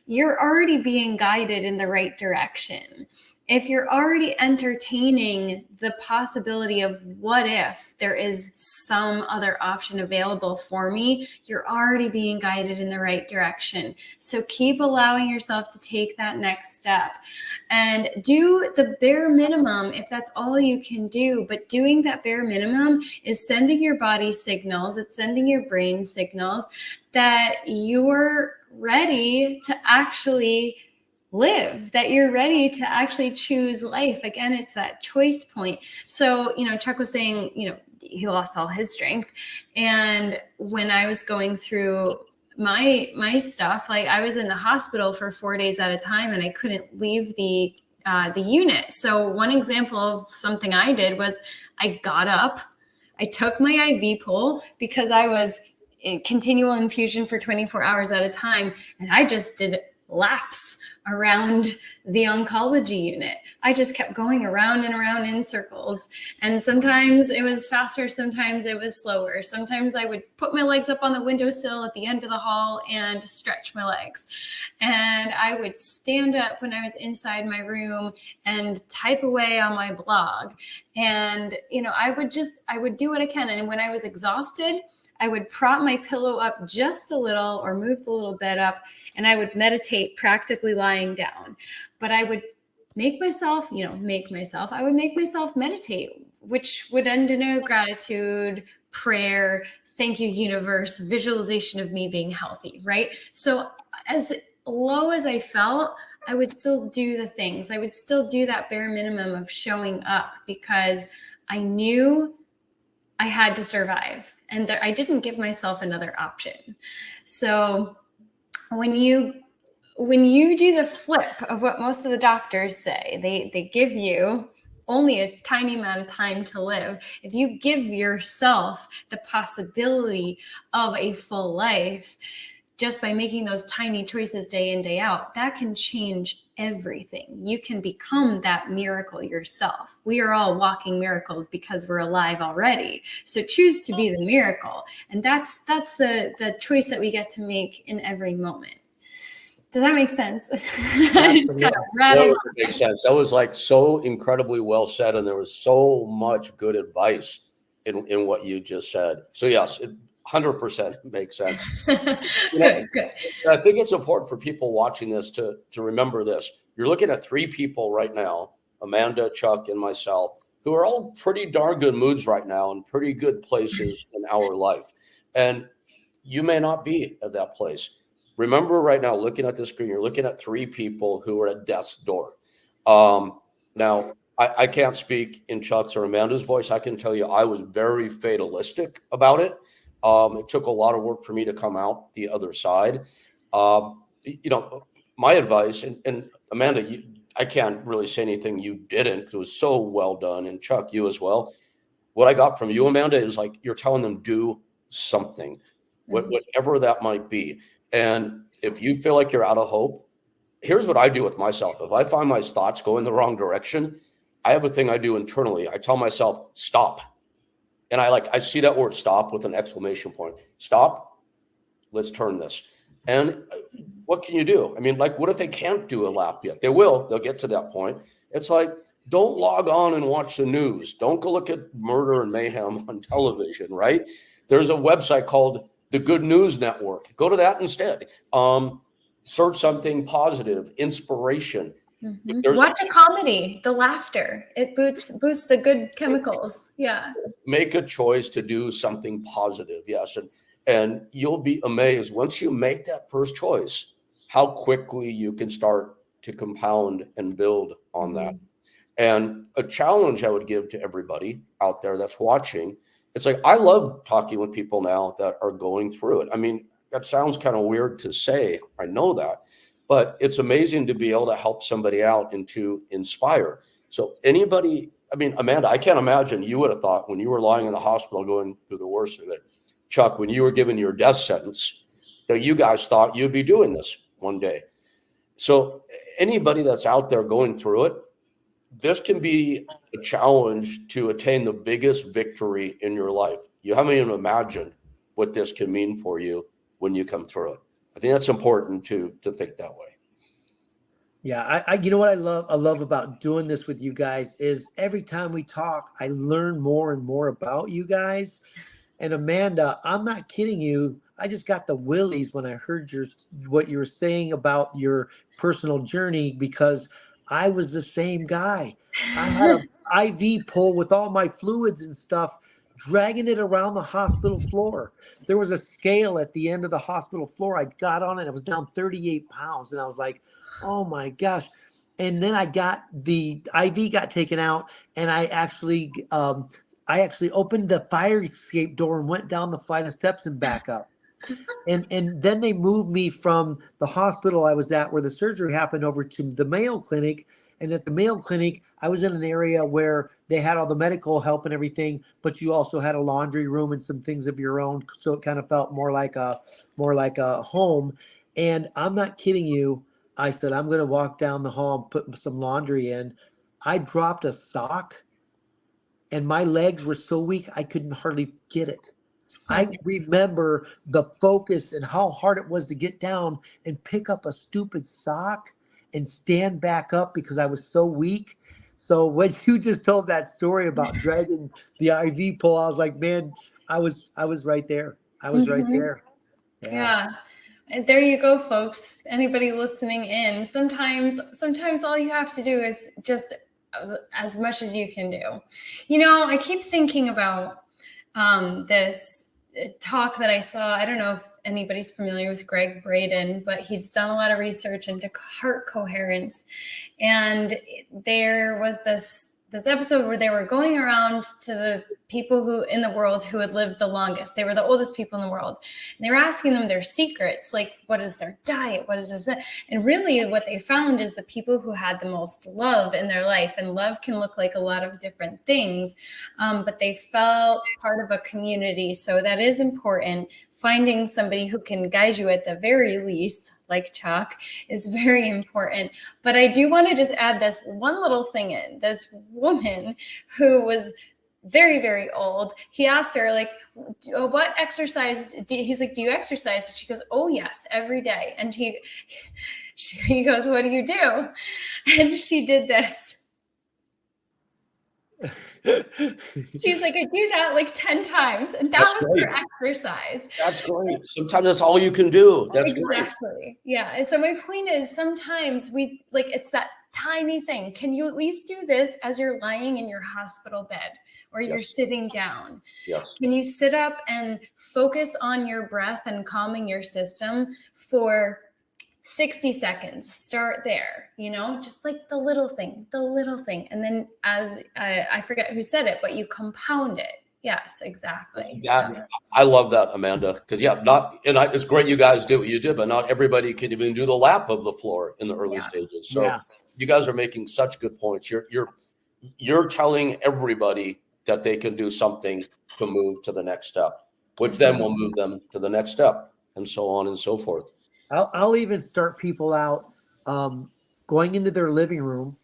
you're already being guided in the right direction. If you're already entertaining the possibility of what if there is some other option available for me, you're already being guided in the right direction. So keep allowing yourself to take that next step and do the bare minimum if that's all you can do. But doing that bare minimum is sending your body signals, it's sending your brain signals that you're ready to actually live, that you're ready to actually choose life. Again, it's that choice point. So, Chuck was saying, he lost all his strength. And when I was going through my stuff, like I was in the hospital for 4 days at a time and I couldn't leave the unit. So one example of something I did was I got up, I took my IV pole because I was in continual infusion for 24 hours at a time. And I just did laps around the oncology unit. I just kept going around and around in circles. And sometimes it was faster, sometimes it was slower. Sometimes I would put my legs up on the windowsill at the end of the hall and stretch my legs. And I would stand up when I was inside my room and type away on my blog. And, I would do what I can. And when I was exhausted, I would prop my pillow up just a little or move the little bed up, and I would meditate practically lying down. But I would make myself meditate, which would end in a gratitude, prayer, thank you, universe, visualization of me being healthy, right? So as low as I felt, I would still do the things. I would still do that bare minimum of showing up because I knew I had to survive, and I didn't give myself another option. So when you do the flip of what most of the doctors say, they give you only a tiny amount of time to live. If you give yourself the possibility of a full life, just by making those tiny choices day in, day out, that can change everything. You can become that miracle yourself. We are all walking miracles because we're alive already. So choose to be the miracle. And that's the choice that we get to make in every moment. Does that make sense? It's kind of rattled. That makes sense. That was like so incredibly well said. And there was so much good advice in what you just said. So yes, 100% makes sense. Good. I think it's important for people watching this to remember this. You're looking at three people right now, Amanda, Chuck, and myself, who are all pretty darn good moods right now and pretty good places in our life. And you may not be at that place. Remember right now, looking at the screen, you're looking at three people who are at death's door. Now, I can't speak in Chuck's or Amanda's voice. I can tell you I was very fatalistic about it. It took a lot of work for me to come out the other side. My advice, and Amanda, I can't really say anything you didn't because it was so well done. And Chuck, you as well. What I got from you, Amanda, is like you're telling them do something, whatever that might be. And if you feel like you're out of hope, here's what I do with myself. If I find my thoughts go in the wrong direction, I have a thing I do internally. I tell myself, stop. And I see that word stop with an exclamation point. Stop. Let's turn this. And what can you do? I mean, what if they can't do a lap yet? They will. They'll get to that point. It's like, don't log on and watch the news. Don't go look at murder and mayhem on television, right? There's a website called the Good News Network. Go to that instead. Search something positive, inspiration. Mm-hmm. Watch a comedy, the laughter. It boosts the good chemicals. Yeah. Make a choice to do something positive. Yes. And you'll be amazed once you make that first choice, how quickly you can start to compound and build on that. And a challenge I would give to everybody out there that's watching, it's like, I love talking with people now that are going through it. I mean, that sounds kind of weird to say. I know that. But it's amazing to be able to help somebody out and to inspire. So anybody, I mean, Amanda, I can't imagine you would have thought when you were lying in the hospital going through the worst of it, Chuck, when you were given your death sentence, that you guys thought you'd be doing this one day. So anybody that's out there going through it, this can be a challenge to attain the biggest victory in your life. You haven't even imagined what this can mean for you when you come through it. I think that's important to think that way. Yeah, I you know what I love about doing this with you guys is every time we talk, I learn more and more about you guys. And Amanda, I'm not kidding you. I just got the willies when I heard what you were saying about your personal journey because I was the same guy. I had an IV pull with all my fluids and stuff, dragging it around the hospital floor. There was a scale at the end of the hospital floor. I got on it. I was down 38 pounds. And I was like, oh my gosh. And then the IV got taken out and I actually opened the fire escape door and went down the flight of steps and back up. And then they moved me from the hospital I was at where the surgery happened over to the Mayo Clinic. And at the Mayo Clinic, I was in an area where they had all the medical help and everything, but you also had a laundry room and some things of your own. So it kind of felt more like a home. And I'm not kidding you. I said, I'm going to walk down the hall and put some laundry in. I dropped a sock and my legs were so weak, I couldn't hardly get it. I remember the focus and how hard it was to get down and pick up a stupid sock and stand back up because I was so weak. So when you just told that story about dragging the IV pole, I was like, man, I was right there. I was right there. Yeah. And there you go, folks. Anybody listening in, sometimes all you have to do is just as much as you can do. You know, I keep thinking about this talk that I saw. I don't know if anybody's familiar with Greg Braden, but he's done a lot of research into heart coherence. And there was this episode where they were going around to the people who in the world who had lived the longest. They were the oldest people in the world. And they were asking them their secrets, like what is their diet? What is this? And really what they found is the people who had the most love in their life, and love can look like a lot of different things, but they felt part of a community. So that is important. Finding somebody who can guide you at the very least, like Chuck, is very important. But I do want to just add this one little thing in. This woman who was very, very old, he asked her, like, what exercise he's like, do you exercise? And she goes, oh yes, every day. And he goes, what do you do? And she did this. She's like, I do that like 10 times. And that was great. Her exercise. That's great. Sometimes that's all you can do. That's exactly. Great. Yeah. And so my point is, sometimes we like, it's that tiny thing. Can you at least do this as you're lying in your hospital bed or you're sitting down? Yes. Can you sit up and focus on your breath and calming your system for 60 seconds? Start there, you know, just like the little thing. And then as I forget who said it, but you compound it. Yes, exactly. I love that, Amanda, because it's great you guys do what you did, but not everybody can even do the lap of the floor in the early stages. So you guys are making such good points. You're telling everybody that they can do something to move to the next step, which then will move them to the next step, and so on and so forth. I'll even start people out going into their living room,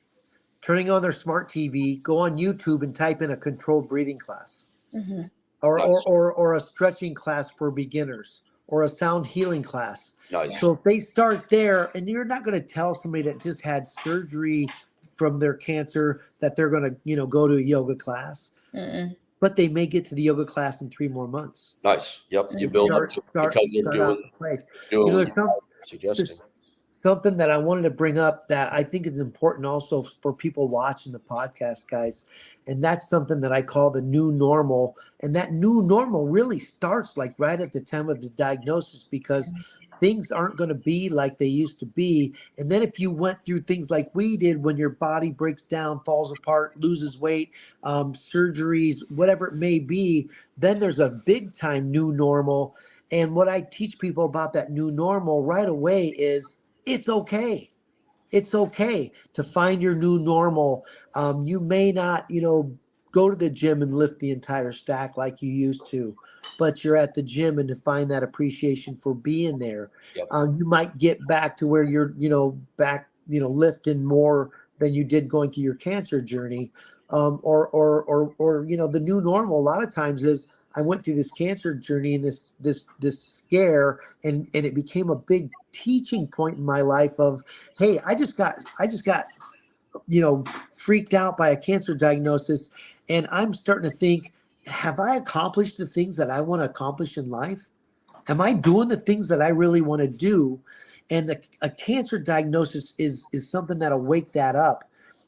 turning on their smart TV, go on YouTube and type in a controlled breathing class, or a stretching class for beginners, or a sound healing class. Nice. So if they start there, and you're not going to tell somebody that just had surgery from their cancer that they're going to, go to a yoga class. But they may get to the yoga class in 3 more months. Nice. Yep. You build up to because you're doing suggesting. Something that I wanted to bring up that I think is important also for people watching the podcast, guys. And that's something that I call the new normal. And that new normal really starts like right at the time of the diagnosis, because things aren't going to be like they used to be. And then if you went through things like we did, when your body breaks down, falls apart, loses weight, surgeries, whatever it may be, then there's a big time new normal. And what I teach people about that new normal right away is it's okay. It's okay to find your new normal. You may not, go to the gym and lift the entire stack like you used to, but you're at the gym, and to find that appreciation for being there. Yep. You might get back to where you're, lifting more than you did going through your cancer journey. Or the new normal a lot of times is, I went through this cancer journey and this scare, and it became a big teaching point in my life of, hey, I just got freaked out by a cancer diagnosis, and I'm starting to think, have I accomplished the things that I want to accomplish in life? Am I doing the things that I really want to do? And a cancer diagnosis is something that'll wake that up.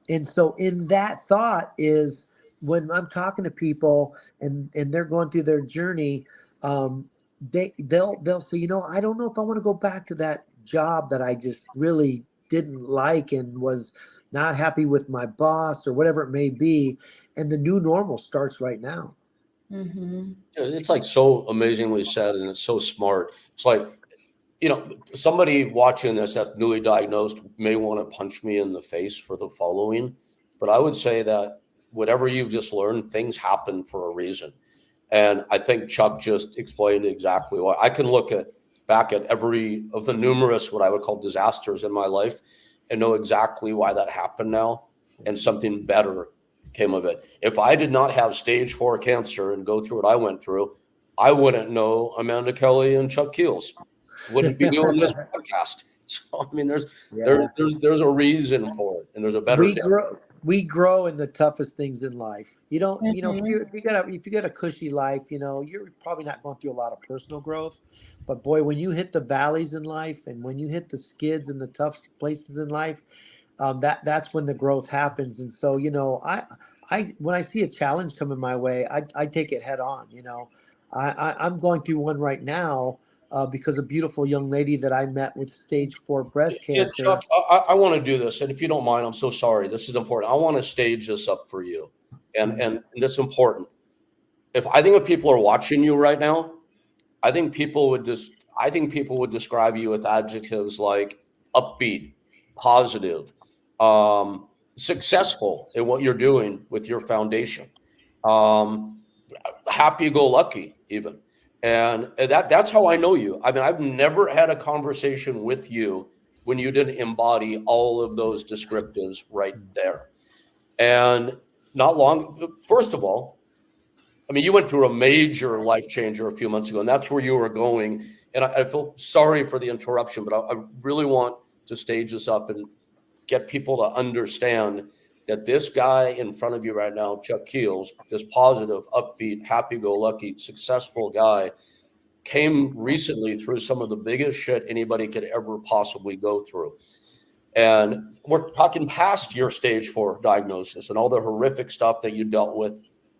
And so in that thought is, when I'm talking to people and they're going through their journey, they'll say, I don't know if I want to go back to that job that I just really didn't like and was not happy with my boss or whatever it may be. And the new normal starts right now. Mm-hmm. It's like so amazingly said, and it's so smart. It's like, somebody watching this that's newly diagnosed may want to punch me in the face for the following, but I would say that whatever you've just learned, things happen for a reason. And I think Chuck just explained exactly why. I can look at back at every of the numerous what I would call disasters in my life and know exactly why that happened now, and something better came of it. If I did not have stage 4 cancer and go through what I went through, I wouldn't know Amanda Kelly and Chuck Keels. Wouldn't be doing this podcast. So I mean, Yeah. there's a reason for it, and there's a better we day. grow we grow in the toughest things in life. You don't, if Mhm. you got a cushy life, you're probably not going through a lot of personal growth. But boy, when you hit the valleys in life and when you hit the skids and the tough places in life, that's when the growth happens. And so, I when I see a challenge coming my way, I take it head on. I'm going through one right now because a beautiful young lady that I met with stage 4 breast Yeah, Chuck, cancer. I want to do this, and if you don't mind, I'm so sorry. This is important. I want to stage this up for you, and this is important. If people are watching you right now, I think people would describe you with adjectives like upbeat, positive, successful in what you're doing with your foundation, um, happy-go-lucky, even. And that's how I know you. I mean, I've never had a conversation with you when you didn't embody all of those descriptives right there. And not long, first of all, I mean, you went through a major life changer a few months ago, and that's where you were going. And I feel sorry for the interruption, but I really want to stage this up and get people to understand that this guy in front of you right now, Chuck Keels, this positive, upbeat, happy-go-lucky, successful guy, came recently through some of the biggest shit anybody could ever possibly go through. And we're talking past your stage 4 diagnosis and all the horrific stuff that you dealt with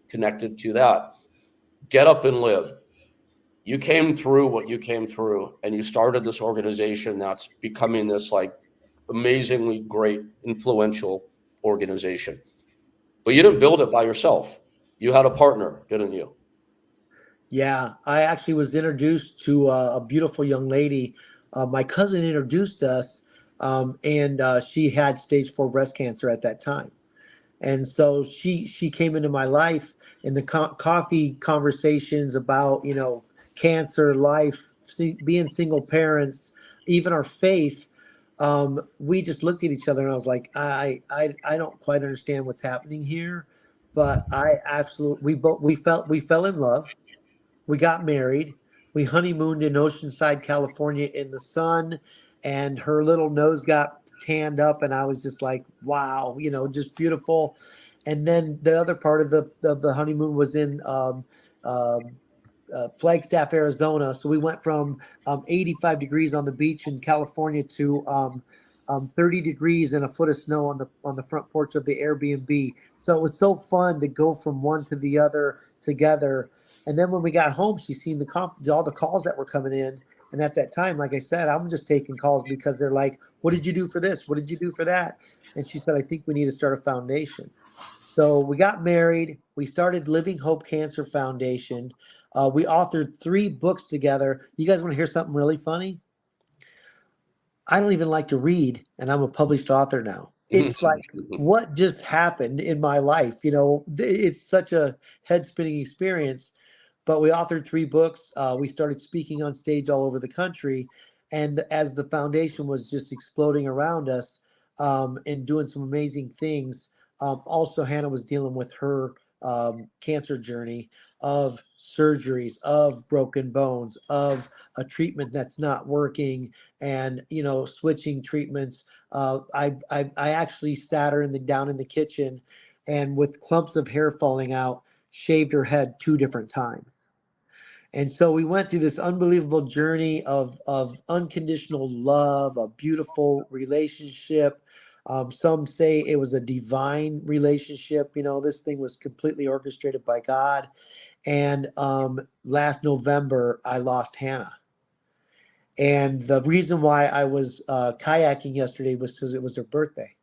connected to that. Get up and live. You came through what you came through, and you started this organization that's becoming this like amazingly great, influential organization. But you didn't build it by yourself. You had a partner, didn't you? Yeah, I actually was introduced to a beautiful young lady. My cousin introduced us, and she had stage 4 breast cancer at that time. And so she came into my life in the coffee conversations about cancer, life, being single parents, even our faith. We just looked at each other and I was like, I don't quite understand what's happening here, but I absolutely we fell in love. We got married. We honeymooned in Oceanside, California in the sun, and her little nose got tanned up, and I was just like, wow, just beautiful. And then the other part of the honeymoon was in um, Flagstaff, Arizona. So we went from 85 degrees on the beach in California to 30 degrees and a foot of snow on the front porch of the Airbnb. So it was so fun to go from one to the other together. And then when we got home, she seen all the calls that were coming in. And at that time, like I said, I'm just taking calls because they're like, "What did you do for this? What did you do for that?" And she said, "I think we need to start a foundation." So we got married. We started Living Hope Cancer Foundation. We authored 3 books together. You guys want to hear something really funny? I don't even like to read, and I'm a published author now. It's like, what just happened in my life? It's such a head spinning experience. But we authored 3 books. We started speaking on stage all over the country. And as the foundation was just exploding around us and doing some amazing things, also Hannah was dealing with her cancer journey of surgeries, of broken bones, of a treatment that's not working, and switching treatments. I actually sat her down in the kitchen, and with clumps of hair falling out, shaved her head 2 different times. And so we went through this unbelievable journey of unconditional love, a beautiful relationship. Some say it was a divine relationship. This thing was completely orchestrated by God. And last November, I lost Hannah. And the reason why I was kayaking yesterday was because it was her birthday.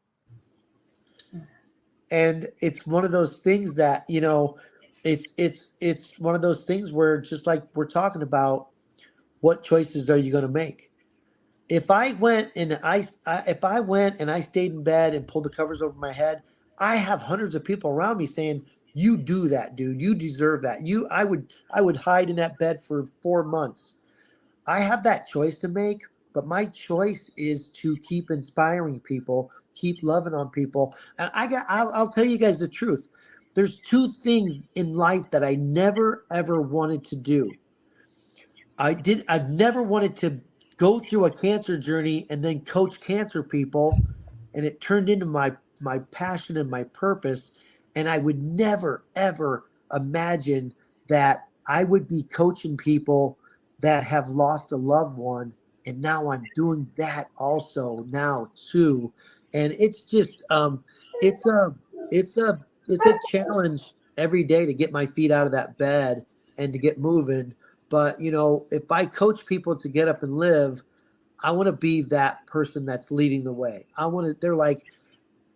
And it's one of those things that, it's one of those things where, just like we're talking about, what choices are you going to make? If I went and I stayed in bed and pulled the covers over my head, I have hundreds of people around me saying, "You do that, dude. You deserve that." I would hide in that bed for 4 months. I have that choice to make, but my choice is to keep inspiring people, keep loving on people. And I'll tell you guys the truth. There's two things in life that I never ever wanted to do. I've never wanted to go through a cancer journey and then coach cancer people, and it turned into my passion and my purpose. And I would never ever imagine that I would be coaching people that have lost a loved one, and now I'm doing that also now too. And it's just it's a it's a challenge every day to get my feet out of that bed and to get moving. But if I coach people to get up and live, I want to be that person that's leading the way. They're like,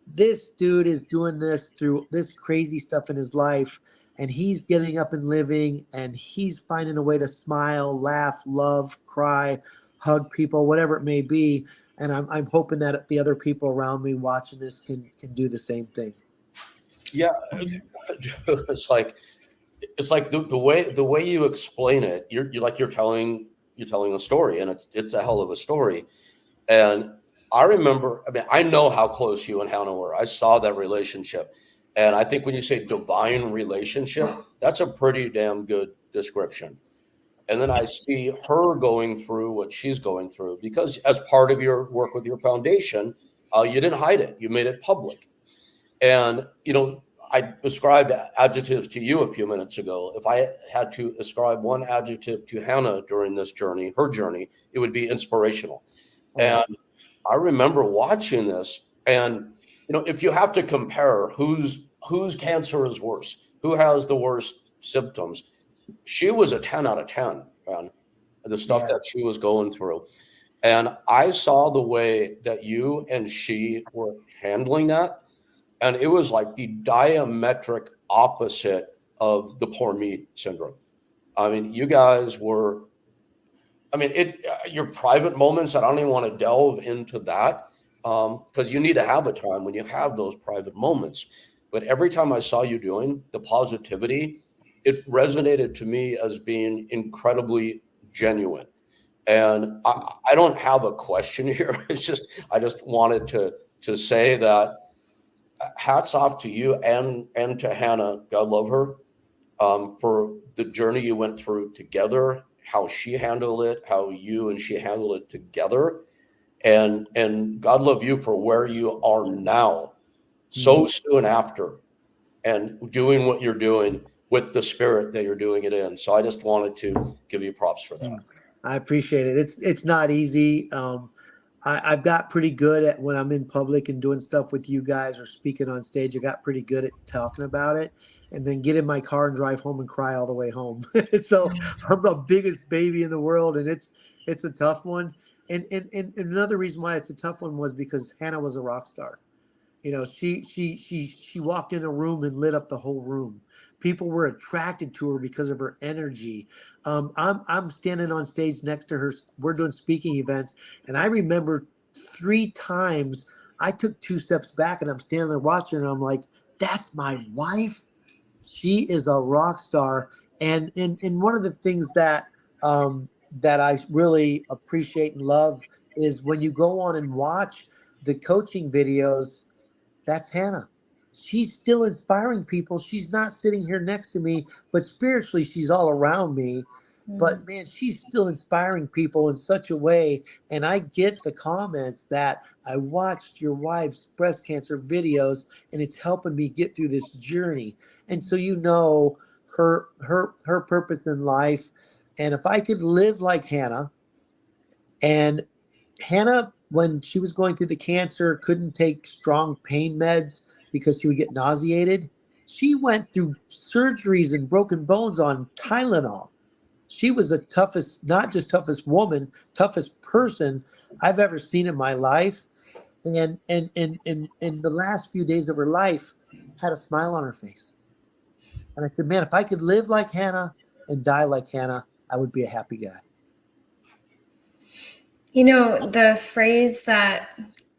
this dude is doing this through this crazy stuff in his life, and he's getting up and living, and he's finding a way to smile, laugh, love, cry, hug people, whatever it may be. And I'm hoping that the other people around me watching this can do the same thing. Yeah, it's like the way you explain it. You're telling a story, and it's a hell of a story. And I remember, I mean, I know how close you and Hannah were. I saw that relationship. And I think when you say divine relationship, that's a pretty damn good description. And then I see her going through what she's going through because, as part of your work with your foundation, you didn't hide it, you made it public. And, I described adjectives to you a few minutes ago. If I had to ascribe one adjective to Hannah during this journey, her journey, it would be inspirational. And I remember watching this, and if you have to compare whose cancer is worse, who has the worst symptoms, she was a 10 out of 10, man. The stuff Yeah. that she was going through. And I saw the way that you and she were handling that. And it was like the diametric opposite of the poor me syndrome. I mean, you guys were, I mean, your private moments, I don't even want to delve into that because you need to have a time when you have those private moments. But every time I saw you doing the positivity, it resonated to me as being incredibly genuine. And I don't have a question here. It's just, I just wanted to say that hats off to you and to Hannah. God love her, for the journey you went through together, how she handled it, how you and she handled it together, and God love you for where you are now, so soon after, and doing what you're doing with the spirit that you're doing it in. So I just wanted to give you props for that. I appreciate it. It's not easy. I've got pretty good at when I'm in public and doing stuff with you guys or speaking on stage. I got pretty good at talking about it, and then get in my car and drive home and cry all the way home. So I'm the biggest baby in the world, and it's a tough one. And another reason why it's a tough one was because Hannah was a rock star. She walked in a room and lit up the whole room. People were attracted to her because of her energy. I'm standing on stage next to her. We're doing speaking events, and I remember 3 times I took 2 steps back, and I'm standing there watching, and I'm like, "That's my wife. She is a rock star." And one of the things that I really appreciate and love is when you go on and watch the coaching videos. That's Hannah. She's still inspiring people. She's not sitting here next to me, but spiritually, she's all around me. But man, she's still inspiring people in such a way. And I get the comments that I watched your wife's breast cancer videos, and it's helping me get through this journey. And so her purpose in life. And if I could live like Hannah, and Hannah, when she was going through the cancer, couldn't take strong pain meds because she would get nauseated. She went through surgeries and broken bones on Tylenol. She was the toughest, not just toughest woman, toughest person I've ever seen in my life. And the last few days of her life had a smile on her face. And I said, man, if I could live like Hannah and die like Hannah, I would be a happy guy. The phrase that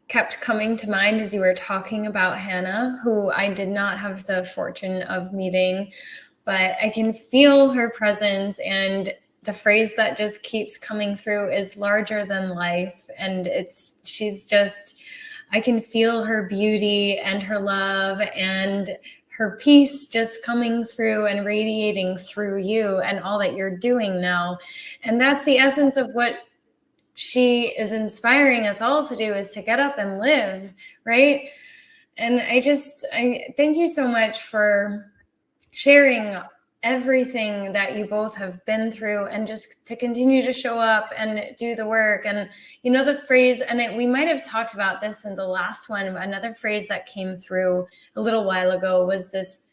kept coming to mind as you were talking about Hannah, who I did not have the fortune of meeting, but I can feel her presence and the phrase that just keeps coming through is larger than life. And she's just, I can feel her beauty and her love and her peace just coming through and radiating through you and all that you're doing now. And that's the essence of what she is inspiring us all to do, is to get up and live, right? And I thank you so much for sharing everything that you both have been through, and just to continue to show up and do the work. And the phrase, and we might have talked about this in the last one, another phrase that came through a little while ago was this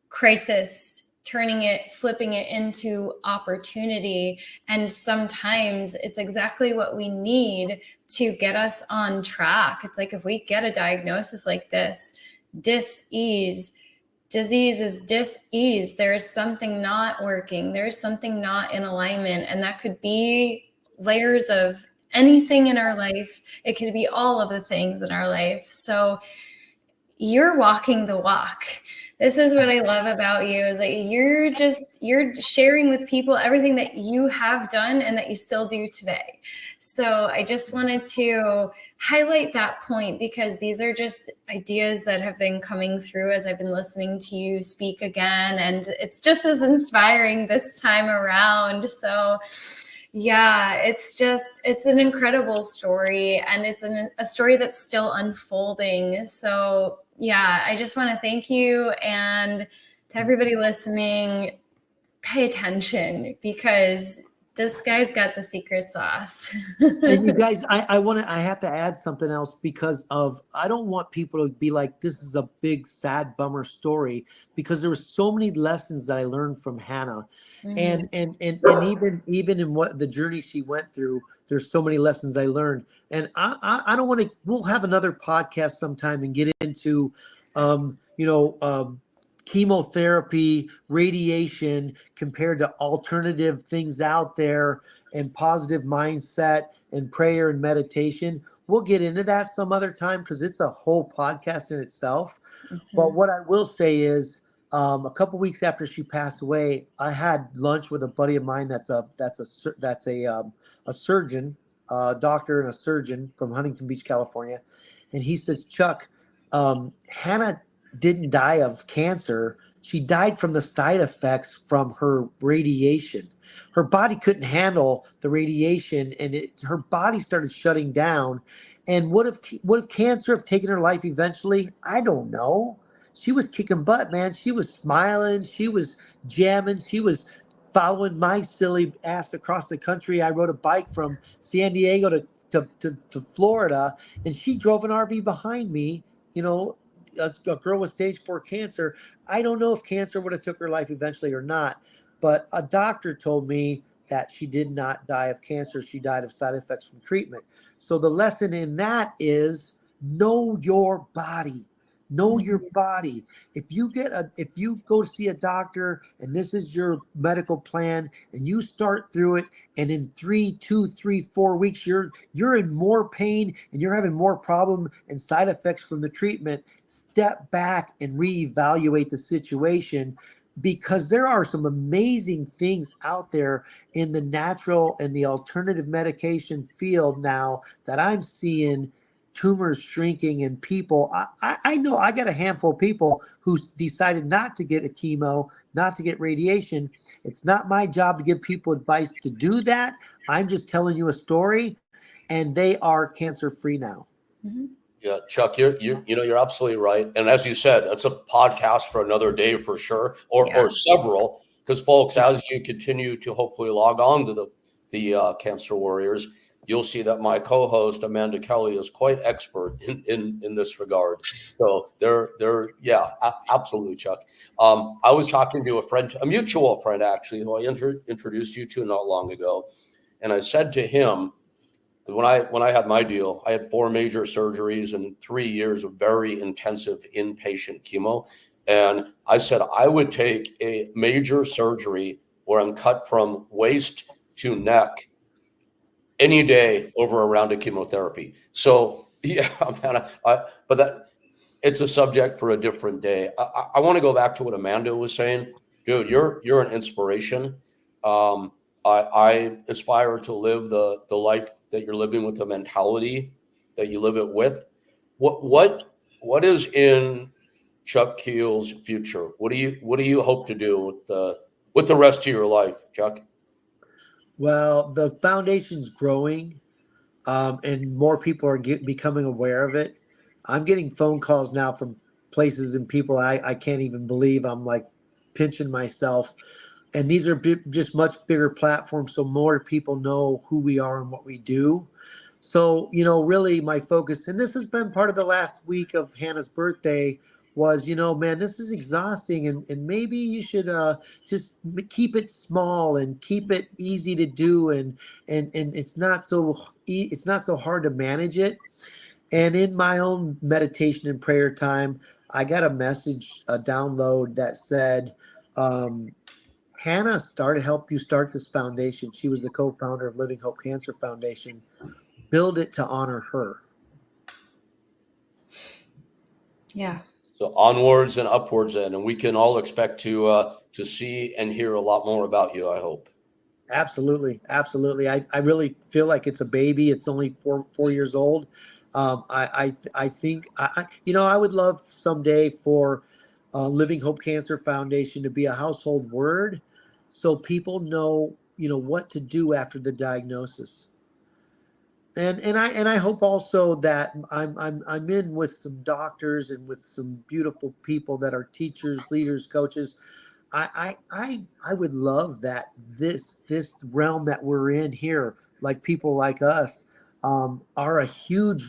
crisis, flipping it into opportunity. And sometimes it's exactly what we need to get us on track. It's like, if we get a diagnosis like this, disease is dis-ease. There is something not working. There's something not in alignment. And that could be layers of anything in our life. It could be all of the things in our life. So you're walking the walk. This is what I love about you, is that you're sharing with people everything that you have done and that you still do today. So I just wanted to highlight that point, because these are just ideas that have been coming through as I've been listening to you speak again. And it's just as inspiring this time around. So yeah, it's an incredible story, and it's a story that's still unfolding. So yeah, I just want to thank you, and to everybody listening, pay attention, because this guy's got the secret sauce. And you guys, I have to add something else, because I don't want people to be like, this is a big sad bummer story, because there were so many lessons that I learned from Hannah. Mm-hmm. And even in what the journey she went through, there's so many lessons I learned. And I don't want to, we'll have another podcast sometime and get into chemotherapy, radiation compared to alternative things out there, and positive mindset and prayer and meditation. We'll get into that some other time, because it's a whole podcast in itself. Mm-hmm. But what I will say is, a couple weeks after she passed away, I had lunch with a buddy of mine that's a surgeon, doctor and a surgeon from Huntington Beach, California, and he says, Chuck, Hannah didn't die of cancer. She died from the side effects from her radiation. Her body couldn't handle the radiation, and her body started shutting down. And what if cancer have taken her life eventually? I don't know. She was kicking butt, man. She was smiling. She was jamming. She was following my silly ass across the country. I rode a bike from San Diego to Florida, and she drove an RV behind me. A girl with stage 4 cancer. I don't know if cancer would have took her life eventually or not, but a doctor told me that she did not die of cancer. She died of side effects from treatment. So the lesson in that is, know your body. Know your body. If you go to see a doctor and this is your medical plan, and you start through it, and in 4 weeks you're in more pain and you're having more problem and side effects from the treatment, step back and reevaluate the situation, because there are some amazing things out there in the natural and the alternative medication field now that I'm seeing tumors shrinking in people. I know I got a handful of people who decided not to get a chemo, not to get radiation. It's not my job to give people advice to do that. I'm just telling you a story, and they are cancer free now. Mm-hmm. Yeah, Chuck, you're absolutely right. And as you said, it's a podcast for another day for sure, or several, because folks, as you continue to hopefully log on to the Cancer Warriors, you'll see that my co-host Amanda Kelly is quite expert in this regard. So absolutely, Chuck. I was talking to a mutual friend actually, who I introduced you to not long ago, and I said to him, when I had my deal, I had 4 major surgeries and 3 years of very intensive inpatient chemo. And I said I would take a major surgery where I'm cut from waist to neck any day over a round of chemotherapy. So yeah, man, but that it's a subject for a different day. I want to go back to what Amanda was saying, dude. You're an inspiration. I aspire to live the life that you're living with, the mentality that you live it with. What is in Chuck Keels' future? What do you hope to do with the rest of your life, Chuck? Well, the foundation's growing, and more people are becoming aware of it. I'm getting phone calls now from places and people I can't even believe. I'm like pinching myself. And these are just much bigger platforms, so more people know who we are and what we do. So, really my focus, and this has been part of the last week of Hannah's birthday, was, man, this is exhausting, and maybe you should just keep it small and keep it easy to do, and it's not so hard to manage it. And in my own meditation and prayer time, I got a message, a download that said, Hannah helped you start this foundation. She was the co-founder of Living Hope Cancer Foundation. Build it to honor her. Yeah. So onwards and upwards, and we can all expect to see and hear a lot more about you, I hope. Absolutely. Absolutely. I really feel like it's a baby. It's only 4 years old. I think, I would love someday for Living Hope Cancer Foundation to be a household word so people know, what to do after the diagnosis. And I hope also that I'm in with some doctors and with some beautiful people that are teachers, leaders, coaches. I would love that this realm that we're in here, like people like us, are a huge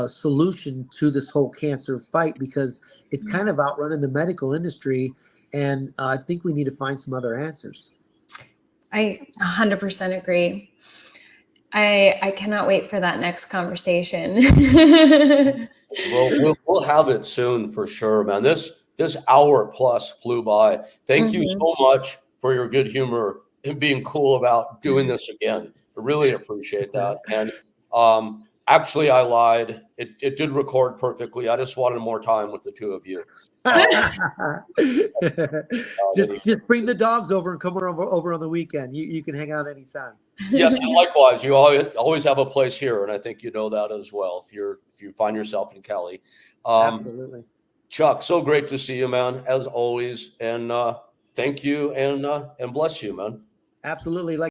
solution to this whole cancer fight, because it's kind of outrunning the medical industry, and I think we need to find some other answers. I 100% agree. I cannot wait for that next conversation. Well, we'll have it soon for sure, man. This hour plus flew by. Thank you Mhm. so much for your good humor and being cool about doing this again. I really appreciate that. And actually, I lied. It did record perfectly. I just wanted more time with the two of you. Just bring the dogs over and come over on the weekend. You can hang out anytime. Yes, and likewise, you always have a place here, and I think you know that as well. If you find yourself in Cali, Absolutely. Chuck, so great to see you, man, as always, and thank you and bless you, man. Absolutely. Like